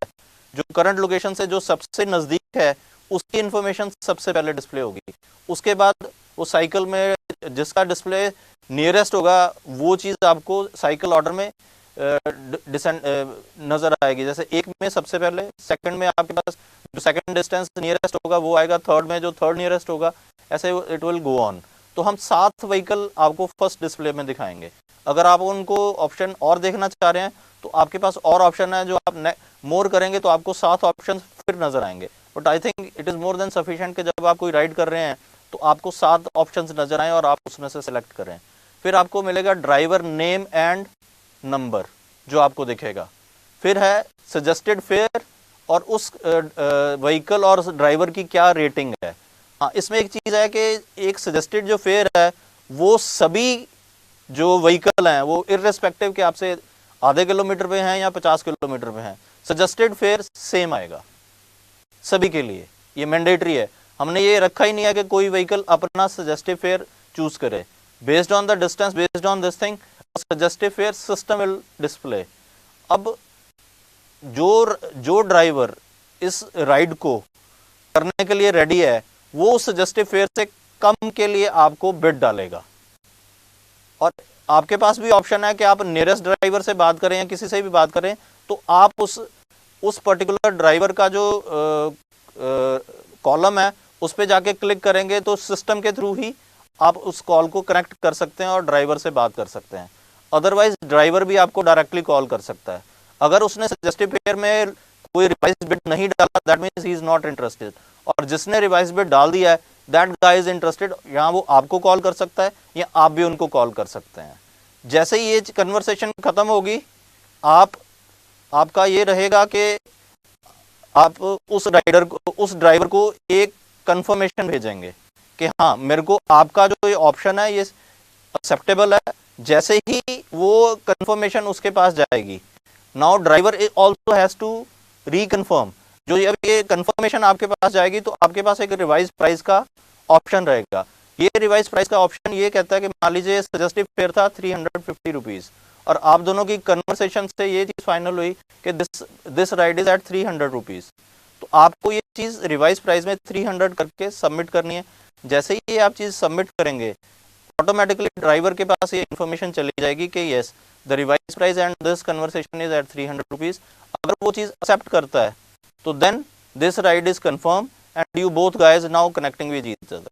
जो करंट लोकेशन से जो सबसे नज़दीक है उसकी इंफॉर्मेशन सबसे पहले डिस्प्ले होगी। उसके बाद वो साइकिल में जिसका डिस्प्ले नियरेस्ट होगा वो चीज़ आपको साइकिल ऑर्डर में नज़र आएगी। जैसे एक में सबसे पहले, सेकंड में आपके पास जो सेकंड डिस्टेंस नियरेस्ट होगा वो आएगा, थर्ड में जो थर्ड नियरेस्ट होगा, ऐसे इट विल गो ऑन। तो हम 7 व्हीकल आपको फर्स्ट डिस्प्ले में दिखाएंगे। अगर आप उनको ऑप्शन और देखना चाह रहे हैं तो आपके पास और ऑप्शन है, जो आप मोर करेंगे तो आपको 7 ऑप्शन फिर नजर आएंगे। But I think it is more than sufficient कि जब आप कोई राइड कर रहे हैं तो आपको 7 ऑप्शंस नजर आए और आप उसमें से सिलेक्ट करें। फिर आपको मिलेगा ड्राइवर नेम एंड नंबर जो आपको दिखेगा। फिर है सजेस्टेड फेयर और उस व्हीकल और ड्राइवर की क्या रेटिंग है। हाँ, इसमें एक चीज़ है कि एक सजेस्टेड जो फेयर है वो सभी जो व्हीकल हैं वो इररिस्पेक्टिव के आपसे आधे किलोमीटर पे हैं या 50 किलोमीटर पे हैं, सजेस्टेड फेयर सेम आएगा सभी के लिए। ये मैंडेटरी है, हमने ये रखा ही नहीं है कि कोई व्हीकल अपना सजेस्टिव फेयर चूज करे। Based on the distance, based on this thing, suggestive fair system will display. अब जो ड्राइवर इस राइड को करने के लिए रेडी है वो सजेस्टिव फेयर से कम के लिए आपको बिड डालेगा। और आपके पास भी ऑप्शन है कि आप नियरेस्ट ड्राइवर से बात करें या किसी से भी बात करें, तो आप उस पर्टिकुलर ड्राइवर का जो कॉलम है उस पर जाके क्लिक करेंगे तो सिस्टम के थ्रू ही आप उस कॉल को कनेक्ट कर सकते हैं और ड्राइवर से बात कर सकते हैं। अदरवाइज ड्राइवर भी आपको डायरेक्टली कॉल कर सकता है। अगर उसने सजेस्टिव फेयर में कोई रिवाइज बिड नहीं डाला, that means he is not interested. और जिसने रिवाइज बिड डाल दिया है, दैट गाय इज इंटरेस्टेड, यहाँ वो आपको कॉल कर सकता है या आप भी उनको कॉल कर सकते हैं। जैसे ही ये कन्वर्सेशन खत्म होगी, आपका ये रहेगा कि आप उस ड्राइवर को एक कंफर्मेशन भेजेंगे कि हाँ, मेरे को आपका जो ये ऑप्शन है ये एक्सेप्टेबल है। जैसे ही वो कंफर्मेशन उसके पास जाएगी, now driver also has to reconfirm. जो ये कंफर्मेशन आपके पास जाएगी तो आपके पास एक रिवाइज प्राइस का ऑप्शन रहेगा। ये रिवाइज प्राइस का ऑप्शन ये कहता है कि मान लीजिए सजेस्टिव फेयर था 350 रुपीज़ और आप दोनों की कन्वर्सेशन से ये चीज़ फाइनल हुई कि this ride is at 300 rupees, तो आपको ये चीज़ रिवाइज प्राइस में 300 करके सबमिट करनी है। जैसे ही आप चीज़ सबमिट करेंगे, ऑटोमेटिकली ड्राइवर के पास ये इन्फॉर्मेशन चली जाएगी कि yes, the revise price and this conversation is at 300 rupees. अगर वो चीज़ एक्सेप्ट करता है तो then this ride is confirm and you both guys now connecting with each other.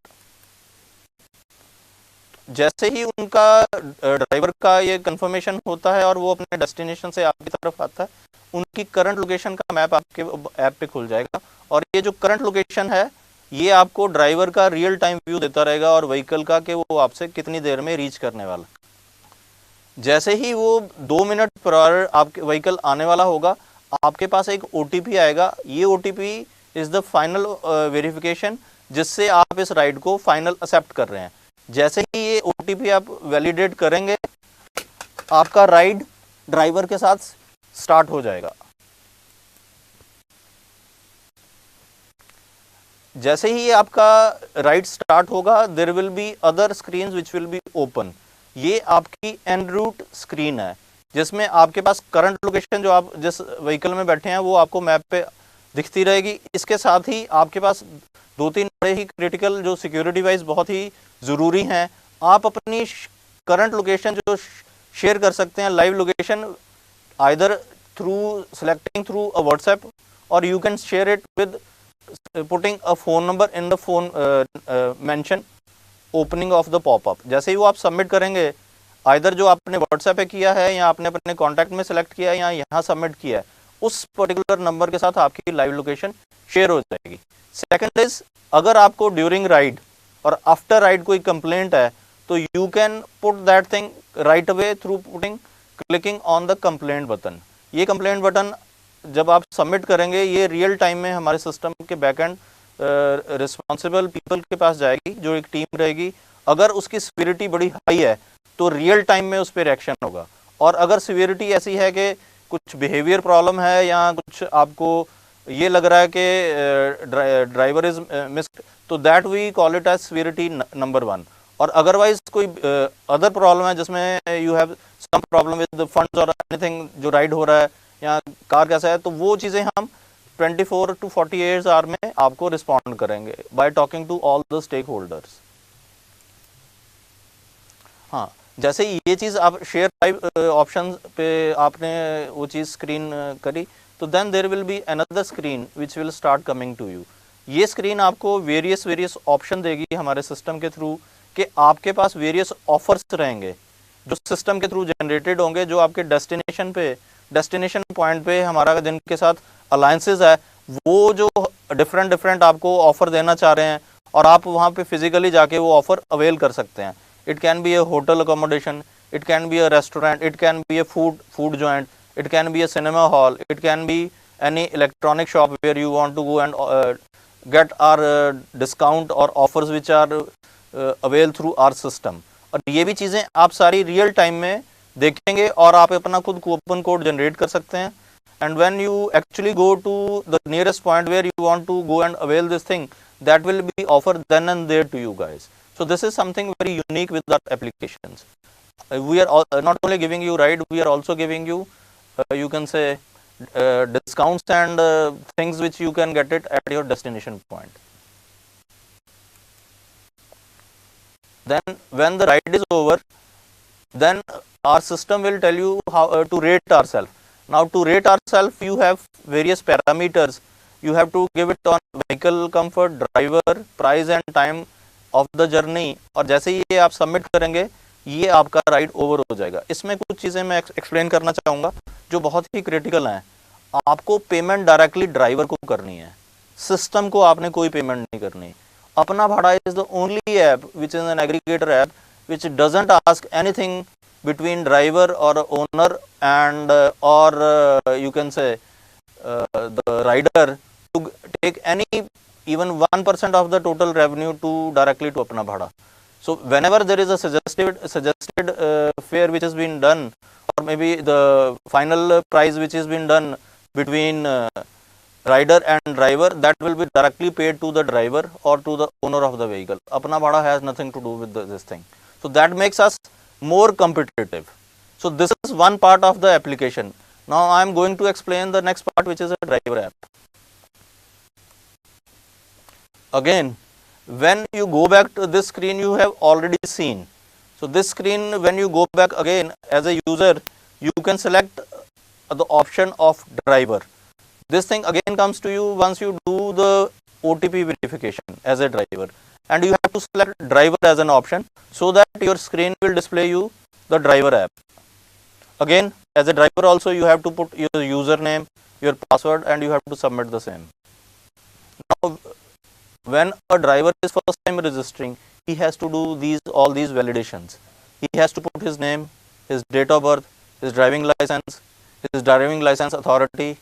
जैसे ही उनका ड्राइवर का ये कंफर्मेशन होता है और वो अपने डेस्टिनेशन से आपकी तरफ आता है, उनकी करंट लोकेशन का मैप आपके ऐप पे खुल जाएगा और ये जो करंट लोकेशन है ये आपको ड्राइवर का रियल टाइम व्यू देता रहेगा और व्हीकल का कि वो आपसे कितनी देर में रीच करने वाला। जैसे ही वो 2 मिनट पर आवर आपके व्हीकल आने वाला होगा, आपके पास एक OTP आएगा। ये OTP is the final verification जिससे आप इस राइड को फाइनल एक्सेप्ट कर रहे हैं। जैसे ही ये OTP आप वैलिडेट करेंगे, आपका राइड ड्राइवर के साथ स्टार्ट हो जाएगा। जैसे ही आपका राइड स्टार्ट होगा, there will be other screens which will be open. ये आपकी एन रूट स्क्रीन है जिसमें आपके पास करंट लोकेशन जो आप जिस व्हीकल में बैठे हैं वो आपको मैप पे दिखती रहेगी। इसके साथ ही आपके पास 2-3 बड़े ही क्रिटिकल जो सिक्योरिटी वाइज बहुत ही ज़रूरी हैं, आप अपनी करंट लोकेशन जो शेयर कर सकते हैं, live location, either through selecting through a WhatsApp और you can share it with putting a phone number in the phone mention opening of the popup. जैसे ही वो आप सबमिट करेंगे, आइदर जो आपने व्हाट्सएप पे किया है या आपने अपने कॉन्टैक्ट में सेलेक्ट किया है या यहाँ सबमिट किया है, उस पर्टिकुलर नंबर के साथ आपकी लाइव लोकेशन शेयर हो जाएगी। सेकंड इज, अगर आपको ड्यूरिंग राइड और आफ्टर राइड कोई कंप्लेंट है तो you can put that thing right away through putting clicking on the complaint button. ये कंप्लेंट बटन जब आप सबमिट करेंगे, ये रियल टाइम में हमारे सिस्टम के बैकएंड रिस्पॉन्सिबल पीपल के पास जाएगी, जो एक टीम रहेगी। अगर उसकी सिवियरिटी बड़ी हाई है तो रियल टाइम में उस पर रिएक्शन होगा, और अगर सिवियरिटी ऐसी है कि कुछ बिहेवियर प्रॉब्लम है या कुछ आपको ये लग रहा है कि ड्राइवर इज मिस्ड, तो that we call it as severity number 1। और अदरवाइज कोई अदर प्रॉब्लम है जिसमें you have some problem with the funds और एनीथिंग जो राइड हो रहा है या कार कैसा है, तो वो चीज़ें हम 24 to 48 आवर में आपको रिस्पॉन्ड करेंगे by talking to all the stakeholders. हाँ, जैसे ये चीज़ आप शेयर ड्राइव ऑप्शन पे आपने वो चीज़ स्क्रीन करी, तो then there will be another screen which will start coming to you. ये स्क्रीन आपको वेरियस ऑप्शन देगी हमारे सिस्टम के थ्रू, कि आपके पास वेरियस ऑफर्स रहेंगे जो सिस्टम के थ्रू जनरेटेड होंगे, जो आपके डेस्टिनेशन पॉइंट पे हमारा जिनके साथ अलायंसेस है, वो जो डिफरेंट आपको ऑफर देना चाह रहे हैं, और आप वहाँ पे फिजिकली जाके वो ऑफर अवेल कर सकते हैं। It can be a hotel accommodation, it can be a restaurant, it can be a food joint, it can be a cinema hall, it can be any electronic shop where you want to go and get our discount or offers which are avail through our system। और ये भी चीज़ें आप सारी real time में देखेंगे और आप अपना खुद कूपन कोड जनरेट कर सकते हैं। and when you actually go to the nearest point where you want to go and avail this thing, that will be offered then and there to you guys। So this is something very unique with our applications। We are not only giving you ride, we are also giving you you can say discounts and things which you can get it at your destination point। Then when the ride is over, then our system will tell you how to rate ourselves। Now to rate ourselves, you have various parameters। You have to give it on vehicle comfort, driver, price and time of the journey. और जैसे ही ये आप submit करेंगे, ये आपका ride over हो जाएगा। इसमें कुछ चीज़ें मैं एक्सप्लेन करना चाहूँगा जो बहुत ही क्रिटिकल हैं। आपको पेमेंट डायरेक्टली ड्राइवर को करनी है, सिस्टम को आपने कोई पेमेंट नहीं करनी। अपना भाड़ा is the only app which is an aggregator app which doesn't ask anything between driver or owner and or you can say the rider to take any even 1% of the total revenue to directly to apna bhada। So whenever there is a suggested fare which has been done, or maybe the final price which has been done between rider and driver, that will be directly paid to the driver or to the owner of the vehicle। Apna bhada has nothing to do with this thing। So that makes us more competitive। So this is one part of the application। Now I am going to explain the next part, which is a driver app। Again, when you go back to this screen, you have already seen। So this screen, when you go back again as a user, you can select the option of driver। This thing again comes to you once you do the OTP verification as a driver, and you have to select driver as an option so that your screen will display you the driver app। Again, as a driver also you have to put your username, your password, and you have to submit the same। Now when a driver is first time registering, he has to do all these validations। He has to put his name, his date of birth, his driving license authority,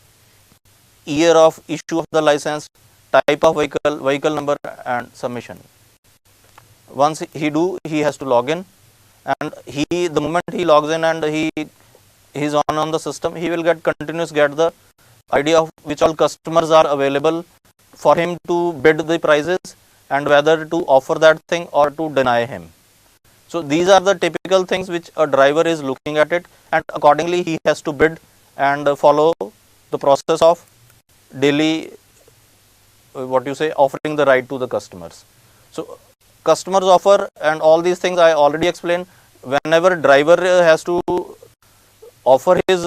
year of issue of the license, type of vehicle number, and submission। Once he has to log in, and the moment he logs in and he is on the system, he will get the idea of which all customers are available for him to bid the prices and whether to offer that thing or to deny him। So these are the typical things which a driver is looking at it, and accordingly he has to bid and follow the process of daily offering the ride to the customers। So customers offer and all these things I already explained। Whenever driver has to offer his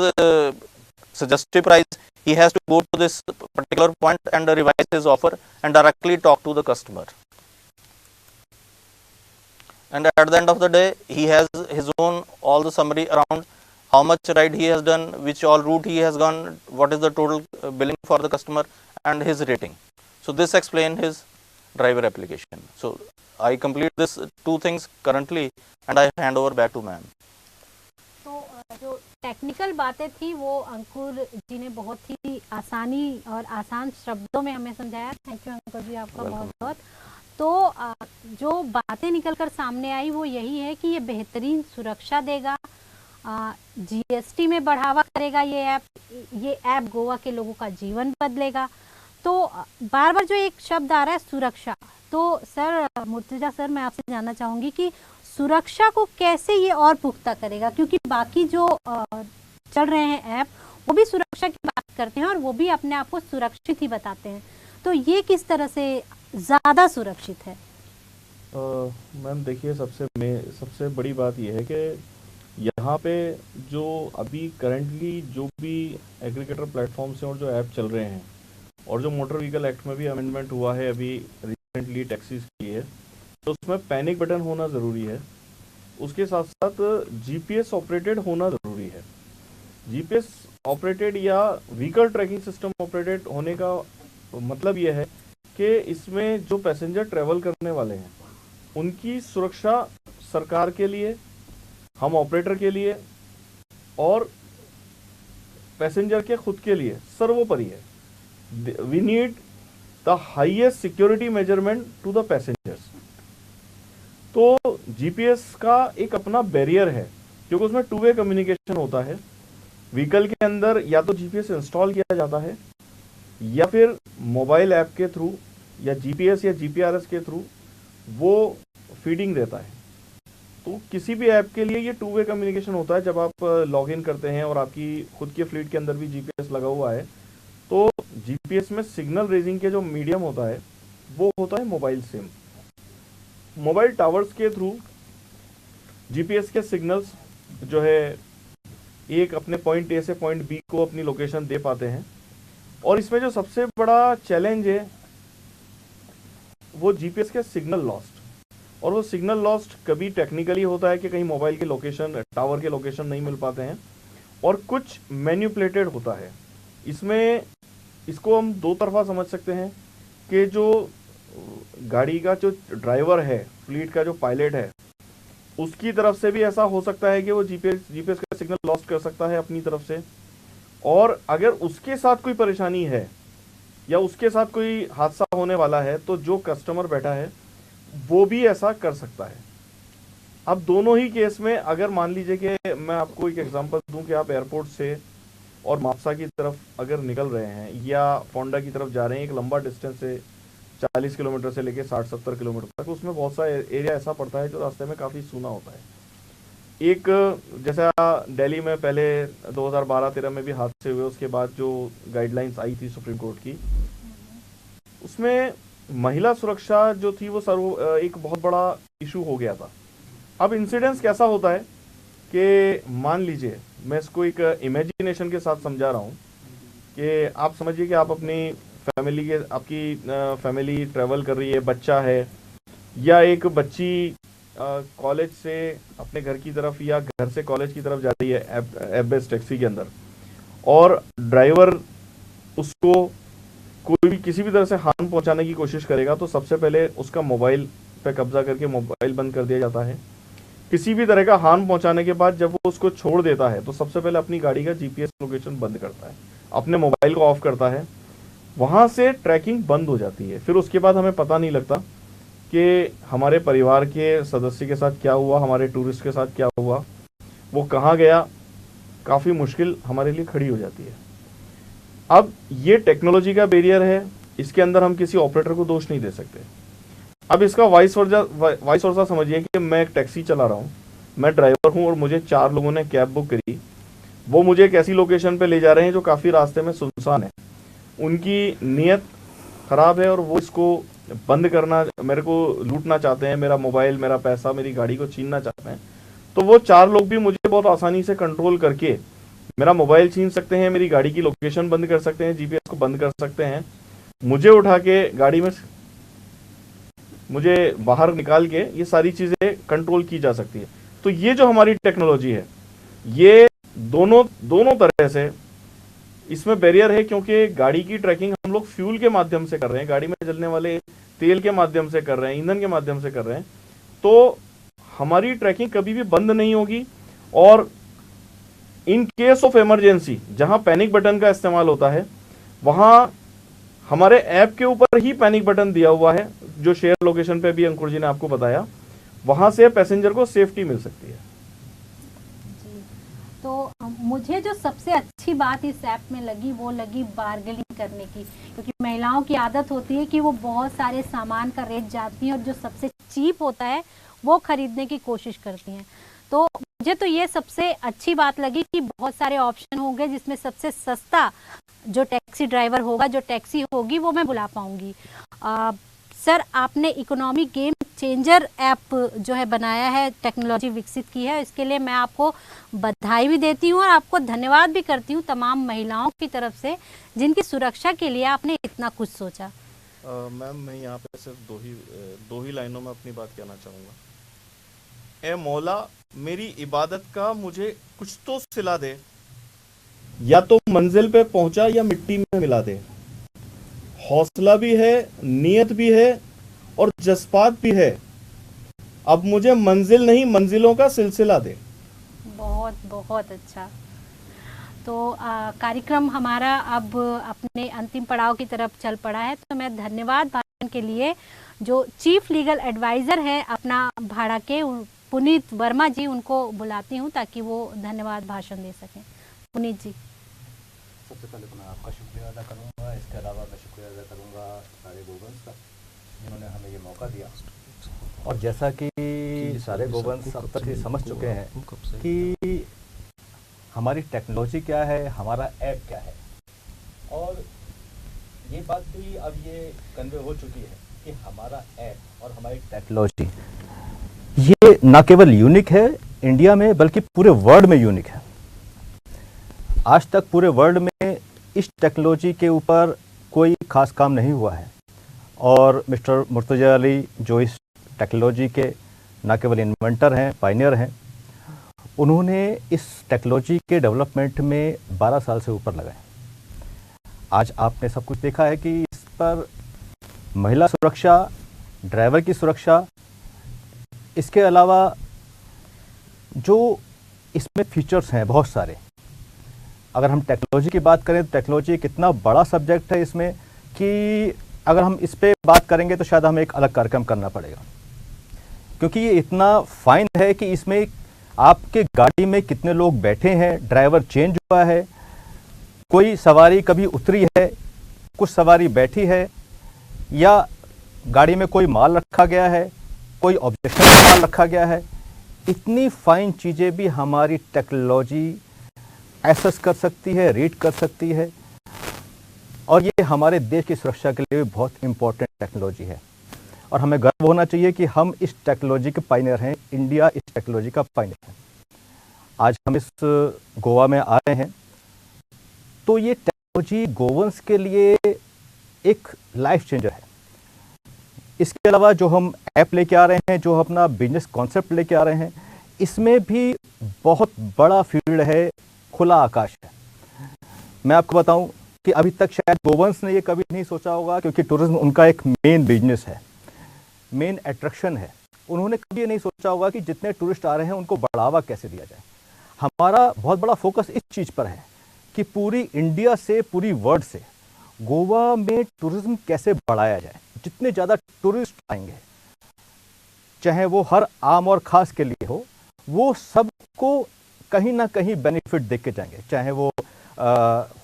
suggested price, he has to go to this particular point and revise his offer and directly talk to the customer। And at the end of the day, he has his own all the summary around how much ride he has done, which all route he has gone, what is the total billing for the customer, and his rating। So this explains his driver application। So I complete this two things currently and I hand over back to ma'am। तो जो technical बातें थी वो अंकुर जी ने बहुत ही आसानी और आसान शब्दों में हमें समझाया। थैंक यू अंकुर जी, आपका बहुत बहुत। तो जो बातें निकल कर सामने आई वो यही है कि ये बेहतरीन सुरक्षा देगा, जीएसटी में बढ़ावा करेगा ये ऐप गोवा के लोगों का जीवन बदलेगा। तो बार बार जो एक शब्द आ रहा है सुरक्षा, तो सर मुर्तजा सर मैं आपसे जानना चाहूँगी कि सुरक्षा को कैसे ये और पुख्ता करेगा, क्योंकि बाकी जो चल रहे हैं ऐप वो भी सुरक्षा की बात करते हैं और वो भी अपने आप को सुरक्षित ही बताते हैं। तो ये किस तरह से ज़्यादा सुरक्षित है? मैम देखिए, सबसे बड़ी बात यह है कि यहाँ पे जो अभी करंटली जो भी एग्रीगेटर प्लेटफॉर्म्स हैं और जो ऐप चल रहे हैं और जो मोटर व्हीकल एक्ट में भी अमेंडमेंट हुआ है अभी रिसेंटली टैक्सीज के लिए, तो उसमें पैनिक बटन होना ज़रूरी है। उसके साथ साथ जीपीएस ऑपरेटेड होना ज़रूरी है। जीपीएस ऑपरेटेड या व्हीकल ट्रैकिंग सिस्टम ऑपरेटेड होने का मतलब यह है कि इसमें जो पैसेंजर ट्रैवल करने वाले हैं उनकी सुरक्षा सरकार के लिए, हम ऑपरेटर के लिए और पैसेंजर के खुद के लिए सर्वोपरि है। We need the highest security measurement to the passengers. तो जीपीएस का एक अपना बैरियर है क्योंकि उसमें टू वे कम्युनिकेशन होता है। व्हीकल के अंदर या तो जीपीएस इंस्टॉल किया जाता है या फिर मोबाइल ऐप के थ्रू या जीपीएस या जीपीआरएस के थ्रू वो फीडिंग देता है। तो किसी भी ऐप के लिए ये टू वे कम्युनिकेशन होता है। जब आप लॉग इन करते हैं और आपकी खुद के फ्लीट के अंदर भी जीपीएस लगा हुआ है तो जीपीएस में सिग्नल रेजिंग के जो मीडियम होता है वो होता है मोबाइल सिम। मोबाइल टावर्स के थ्रू जीपीएस के सिग्नल्स जो है एक अपने पॉइंट ए से पॉइंट बी को अपनी लोकेशन दे पाते हैं। और इसमें जो सबसे बड़ा चैलेंज है वो जीपीएस के सिग्नल लॉस्ट। और वो सिग्नल लॉस्ट कभी टेक्निकली होता है कि कहीं मोबाइल के लोकेशन, टावर के लोकेशन नहीं मिल पाते हैं, और कुछ मैन्युपुलेटेड होता है। इसमें इसको हम दो तरफा समझ सकते हैं कि जो गाड़ी का जो ड्राइवर है, फ्लीट का जो पायलट है, उसकी तरफ से भी ऐसा हो सकता है कि वो जीपीएस का सिग्नल लॉस्ट कर सकता है अपनी तरफ से। और अगर उसके साथ कोई परेशानी है या उसके साथ कोई हादसा होने वाला है तो जो कस्टमर बैठा है वो भी ऐसा कर सकता है। अब दोनों ही केस में अगर मान लीजिए कि मैं आपको एक एग्जांपल दूं कि आप एयरपोर्ट से और मापसा की तरफ अगर निकल रहे हैं या फोंडा की तरफ जा रहे हैं, एक लंबा डिस्टेंस है 40 किलोमीटर से लेके 60-70 किलोमीटर तक, उसमें बहुत सा एरिया ऐसा पड़ता है जो रास्ते में काफ़ी सूना होता है। एक जैसा दिल्ली में पहले 2012-13 में भी हादसे हुए, उसके बाद जो गाइडलाइंस आई थी सुप्रीम कोर्ट की, उसमें महिला सुरक्षा जो थी वो एक बहुत बड़ा इशू हो गया था। अब इंसिडेंस कैसा होता है कि मान लीजिए, मैं इसको एक इमेजिनेशन के साथ समझा रहा हूँ कि आप समझिए कि आप अपनी आपकी फैमिली ट्रैवल कर रही है, बच्चा है या एक बच्ची कॉलेज से अपने घर की तरफ या घर से कॉलेज की तरफ जा रही है ऐप बेस्ड टैक्सी के अंदर, और ड्राइवर उसको कोई भी किसी भी तरह से हार्म पहुंचाने की कोशिश करेगा तो सबसे पहले उसका मोबाइल पे कब्जा करके मोबाइल बंद कर दिया जाता है। किसी भी तरह का हार्म पहुंचाने के बाद जब वो उसको छोड़ देता है तो सबसे पहले अपनी गाड़ी का जीपीएस लोकेशन बंद करता है, अपने मोबाइल को ऑफ करता है, वहां से ट्रैकिंग बंद हो जाती है। फिर उसके बाद हमें पता नहीं लगता कि हमारे परिवार के सदस्य के साथ क्या हुआ, हमारे टूरिस्ट के साथ क्या हुआ, वो कहाँ गया। काफ़ी मुश्किल हमारे लिए खड़ी हो जाती है। अब ये टेक्नोलॉजी का बैरियर है, इसके अंदर हम किसी ऑपरेटर को दोष नहीं दे सकते। अब इसका वाइस वर्सा समझिए कि मैं एक टैक्सी चला रहा हूँ, मैं ड्राइवर हूँ और मुझे 4 लोगों ने कैब बुक करी। वो मुझे एक ऐसी लोकेशन पे ले जा रहे हैं जो काफ़ी रास्ते में सुनसान है, उनकी नीयत ख़राब है और वो इसको बंद करना, मेरे को लूटना चाहते हैं, मेरा मोबाइल, मेरा पैसा, मेरी गाड़ी को छीनना चाहते हैं। तो वो 4 लोग भी मुझे बहुत आसानी से कंट्रोल करके मेरा मोबाइल छीन सकते हैं, मेरी गाड़ी की लोकेशन बंद कर सकते हैं, जीपीएस को बंद कर सकते हैं, मुझे उठा के गाड़ी में मुझे बाहर निकाल के ये सारी चीज़ें कंट्रोल की जा सकती है। तो ये जो हमारी टेक्नोलॉजी है ये दोनों तरह से इसमें बैरियर है, क्योंकि गाड़ी की ट्रैकिंग हम लोग फ्यूल के माध्यम से कर रहे हैं, गाड़ी में जलने वाले तेल के माध्यम से कर रहे हैं, ईंधन के माध्यम से कर रहे हैं। तो हमारी ट्रैकिंग कभी भी बंद नहीं होगी। और इन केस ऑफ इमरजेंसी जहां पैनिक बटन का इस्तेमाल होता है वहां हमारे ऐप के ऊपर ही पैनिक बटन दिया हुआ है, जो शेयर लोकेशन पे भी अंकुर जी ने आपको बताया, वहां से पैसेंजर को सेफ्टी मिल सकती है। जी, तो मुझे जो सबसे अच्छी बात इस ऐप में लगी वो लगी बार्गेनिंग करने की, क्योंकि महिलाओं की आदत होती है कि वो बहुत सारे सामान का रेट जानती हैं और जो सबसे चीप होता है वो खरीदने की कोशिश करती हैं। तो मुझे तो ये सबसे अच्छी बात लगी कि बहुत सारे ऑप्शन होंगे जिसमें सबसे सस्ता जो टैक्सी ड्राइवर होगा, जो टैक्सी होगी, वो मैं बुला पाऊंगी। सर, आपने इकोनॉमी गेम चेंजर ऐप जो है बनाया है, टेक्नोलॉजी विकसित की है, इसके लिए मैं आपको बधाई भी देती हूँ और आपको धन्यवाद भी करती हूँ तमाम महिलाओं की तरफ से जिनकी सुरक्षा के लिए आपने इतना कुछ सोचा। मैम, मैं यहाँ पे सिर्फ दो ही लाइनों में अपनी बात कहना चाहूँगा। ए मौला, मेरी इबादत का मुझे कुछ तो सिला दे, या तो मंजिल पे पहुंचा या मिट्टी में मिला दे। हौसला भी है, नियत भी है और जज्बात भी है। अब मुझे मंजिल नहीं, मंजिलों का सिलसिला दे। बहुत बहुत अच्छा। तो कार्यक्रम हमारा अब अपने अंतिम पड़ाव की तरफ चल पड़ा है, तो मैं धन्यवाद भाषण के लिए जो चीफ लीगल एडवाइज़र है अपना भाड़ा के पुनीत वर्मा जी, उनको बुलाती हूँ ताकि वो धन्यवाद भाषण दे सकें। पुनीत जी। सबसे पहले तो मैं आपका शुक्रिया अदा करूँगा। इसके अलावा मैं शुक्रिया अदा करूँगा सारे गोवंश का, जिन्होंने हमें ये मौका दिया। और जैसा कि सारे गोवंश अब तक ये समझ चुके हैं कि हमारी टेक्नोलॉजी क्या है, हमारा ऐप क्या है, और ये बात भी अब ये कन्वे हो चुकी है कि हमारा ऐप और हमारी टेक्नोलॉजी ये ना केवल यूनिक है इंडिया में, बल्कि पूरे वर्ल्ड में यूनिक है। आज तक पूरे वर्ल्ड में इस टेक्नोलॉजी के ऊपर कोई खास काम नहीं हुआ है, और मिस्टर मुर्तजा अली जो इस टेक्नोलॉजी के ना केवल इन्वेंटर हैं, पायनियर हैं, उन्होंने इस टेक्नोलॉजी के डेवलपमेंट में 12 साल से ऊपर लगाए। आज आपने सब कुछ देखा है कि इस पर महिला सुरक्षा, ड्राइवर की सुरक्षा, इसके अलावा जो इसमें फीचर्स हैं बहुत सारे। अगर हम टेक्नोलॉजी की बात करें तो टेक्नोलॉजी एक इतना बड़ा सब्जेक्ट है इसमें कि अगर हम इस पे बात करेंगे तो शायद हमें एक अलग कार्यक्रम करना पड़ेगा, क्योंकि ये इतना फाइन है कि इसमें आपके गाड़ी में कितने लोग बैठे हैं, ड्राइवर चेंज हुआ है, कोई सवारी कभी उतरी है, कुछ सवारी बैठी है, या गाड़ी में कोई माल रखा गया है, कोई ऑब्जेक्शनल माल रखा गया है। इतनी फाइन चीज़ें भी हमारी टेक्नोलॉजी एसेस कर सकती है, रीड कर सकती है, और ये हमारे देश की सुरक्षा के लिए भी बहुत इम्पोर्टेंट टेक्नोलॉजी है। और हमें गर्व होना चाहिए कि हम इस टेक्नोलॉजी के पायनियर हैं, इंडिया इस टेक्नोलॉजी का पायनियर है। आज हम इस गोवा में आ रहे हैं, तो ये टेक्नोलॉजी गोवंस के लिए एक लाइफ चेंजर है। इसके अलावा जो हम ऐप लेके आ रहे हैं, जो अपना बिजनेस कॉन्सेप्ट लेके आ रहे हैं, इसमें भी बहुत बड़ा फील्ड है, खुला आकाश है। मैं आपको बताऊं कि अभी तक शायद गोवंस ने ये कभी नहीं सोचा होगा, क्योंकि टूरिज्म उनका एक मेन बिजनेस है, मेन अट्रैक्शन है। उन्होंने कभी ये नहीं सोचा होगा कि जितने टूरिस्ट आ रहे हैं उनको बढ़ावा कैसे दिया जाए। हमारा बहुत बड़ा फोकस इस चीज़ पर है कि पूरी इंडिया से, पूरी वर्ल्ड से गोवा में टूरिज्म कैसे बढ़ाया जाए। जितने ज़्यादा टूरिस्ट आएंगे, चाहे वो हर आम और ख़ास के लिए हो, वो सबको कहीं ना कहीं बेनिफिट दे के जाएंगे। चाहे वो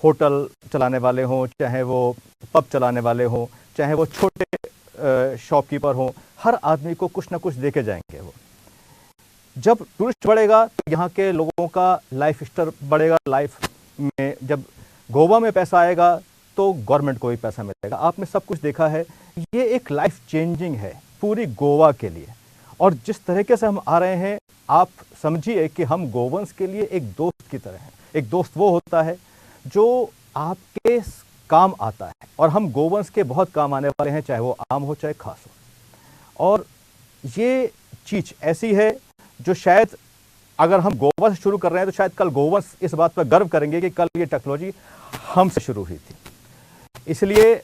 होटल चलाने वाले हों, चाहे वो पब चलाने वाले हों, चाहे वो छोटे शॉपकीपर हों, हर आदमी को कुछ ना कुछ दे के जाएंगे वो। जब टूरिस्ट बढ़ेगा तो यहाँ के लोगों का लाइफ स्टाइल बढ़ेगा। लाइफ में जब गोवा में पैसा आएगा तो गवर्नमेंट को भी पैसा मिलेगा। आपने सब कुछ देखा है, ये एक लाइफ चेंजिंग है पूरी गोवा के लिए। और जिस तरीके से हम आ रहे हैं, आप समझिए कि हम गोवंस के लिए एक दोस्त की तरह हैं। एक दोस्त वो होता है जो आपके काम आता है, और हम गोवंस के बहुत काम आने वाले हैं, चाहे वो आम हो चाहे खास हो। और ये चीज़ ऐसी है जो शायद अगर हम गोवा से शुरू कर रहे हैं तो शायद कल गोवंस इस बात पर गर्व करेंगे कि कल ये टेक्नोलॉजी हमसे शुरू हुई थी। इसलिए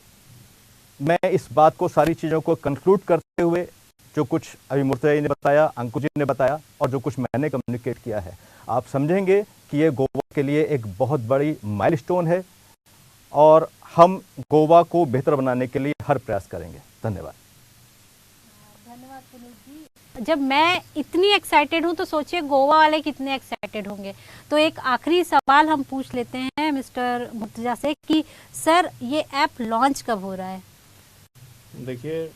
मैं इस बात को, सारी चीज़ों को कंक्लूड करते हुए, जो कुछ अभी मुर्तजा जी ने बताया, अंकुर जी ने बताया, और जो कुछ मैंने कम्युनिकेट किया है, आप समझेंगे कि ये गोवा के लिए एक बहुत बड़ी माइलस्टोन है, और हम गोवा को बेहतर बनाने के लिए हर प्रयास करेंगे। धन्यवाद। धन्यवाद पुनीत जी। जब मैं इतनी एक्साइटेड हूँ तो सोचिए गोवा वाले कितने एक्साइटेड होंगे। तो एक आखिरी सवाल हम पूछ लेते हैं मिस्टर मुर्तजा से कि सर, ये ऐप लॉन्च कब हो रहा है? देखिए,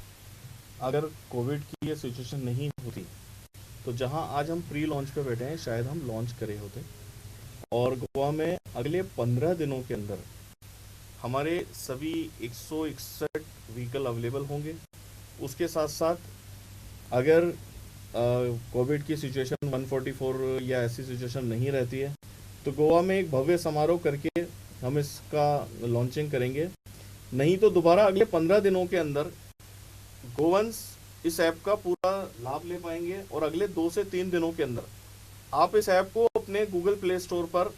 अगर कोविड की ये सिचुएशन नहीं होती तो जहां आज हम प्री लॉन्च पे बैठे हैं, शायद हम लॉन्च करे होते। और गोवा में अगले 15 दिनों के अंदर हमारे सभी 161 व्हीकल अवेलेबल होंगे। उसके साथ साथ अगर कोविड की सिचुएशन 144 या ऐसी सिचुएशन नहीं रहती है तो गोवा में एक भव्य समारोह करके हम इसका लॉन्चिंग करेंगे। नहीं तो दोबारा अगले 15 दिनों के अंदर गोवंस इस ऐप का पूरा लाभ ले पाएंगे और अगले 2 से 3 दिनों के अंदर आप इस ऐप को अपने गूगल प्ले स्टोर पर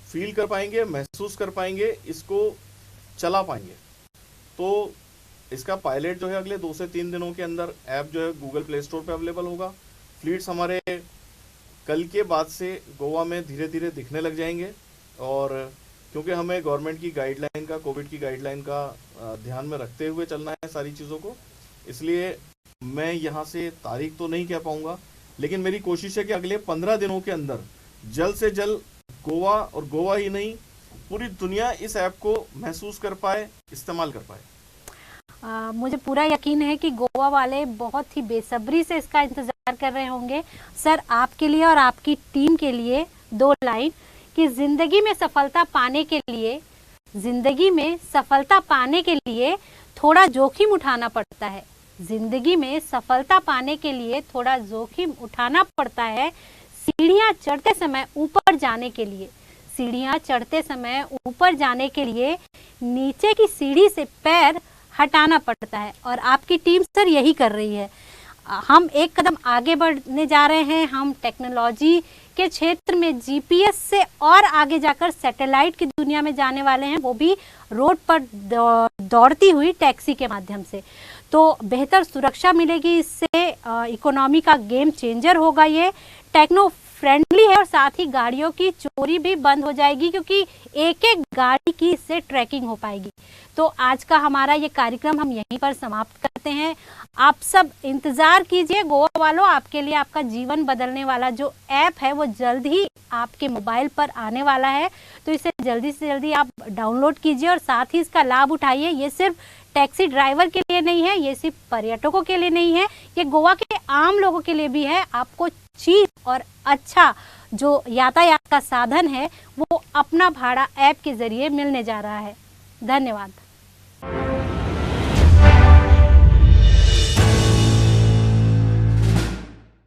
फील कर पाएंगे, महसूस कर पाएंगे, इसको चला पाएंगे। तो इसका पायलट जो है अगले 2 से 3 दिनों के अंदर ऐप जो है गूगल प्ले स्टोर पे अवेलेबल होगा। फ्लीट्स हमारे कल के बाद से गोवा में धीरे धीरे दिखने लग जाएंगे और क्योंकि हमें गवर्नमेंट की गाइडलाइन का, कोविड की गाइडलाइन का ध्यान में रखते हुए चलना है सारी चीज़ों को, इसलिए मैं यहाँ से तारीख तो नहीं कह पाऊँगा, लेकिन मेरी कोशिश है कि अगले 15 दिनों के अंदर जल्द से जल्द गोवा, और गोवा ही नहीं पूरी दुनिया इस ऐप को महसूस कर पाए, इस्तेमाल कर पाए। मुझे पूरा यकीन है कि गोवा वाले बहुत ही बेसब्री से इसका इंतज़ार कर रहे होंगे। सर, आपके लिए और आपकी टीम के लिए 2 लाइन कि ज़िंदगी में सफलता पाने के लिए थोड़ा जोखिम उठाना पड़ता है। ज़िंदगी में सफलता पाने के लिए थोड़ा जोखिम उठाना पड़ता है। सीढ़ियाँ चढ़ते समय ऊपर जाने के लिए नीचे की सीढ़ी से पैर हटाना पड़ता है और आपकी टीम सर यही कर रही है। हम एक कदम आगे बढ़ने जा रहे हैं। हम टेक्नोलॉजी के क्षेत्र में जीपीएस से और आगे जाकर सैटेलाइट की दुनिया में जाने वाले हैं, वो भी रोड पर दौड़ती हुई टैक्सी के माध्यम से। तो बेहतर सुरक्षा मिलेगी इससे, इकोनॉमी का गेम चेंजर होगा। ये टेक्नो फ्रेंडली है और साथ ही गाड़ियों की चोरी भी बंद हो जाएगी क्योंकि एक एक गाड़ी की इससे ट्रैकिंग हो पाएगी। तो आज का हमारा ये कार्यक्रम हम यहीं पर समाप्त करते हैं। आप सब इंतज़ार कीजिए गोवा वालों, आपके लिए आपका जीवन बदलने वाला जो ऐप है वो जल्द ही आपके मोबाइल पर आने वाला है। तो इसे जल्दी से जल्दी आप डाउनलोड कीजिए और साथ ही इसका लाभ उठाइए। ये सिर्फ टैक्सी ड्राइवर के लिए नहीं है, ये सिर्फ पर्यटकों के लिए नहीं है, ये गोवा के आम लोगों के लिए भी है। आपको चीप और अच्छा जो यातायात का साधन है वो अपना भाड़ा ऐप के जरिए मिलने जा रहा है। धन्यवाद।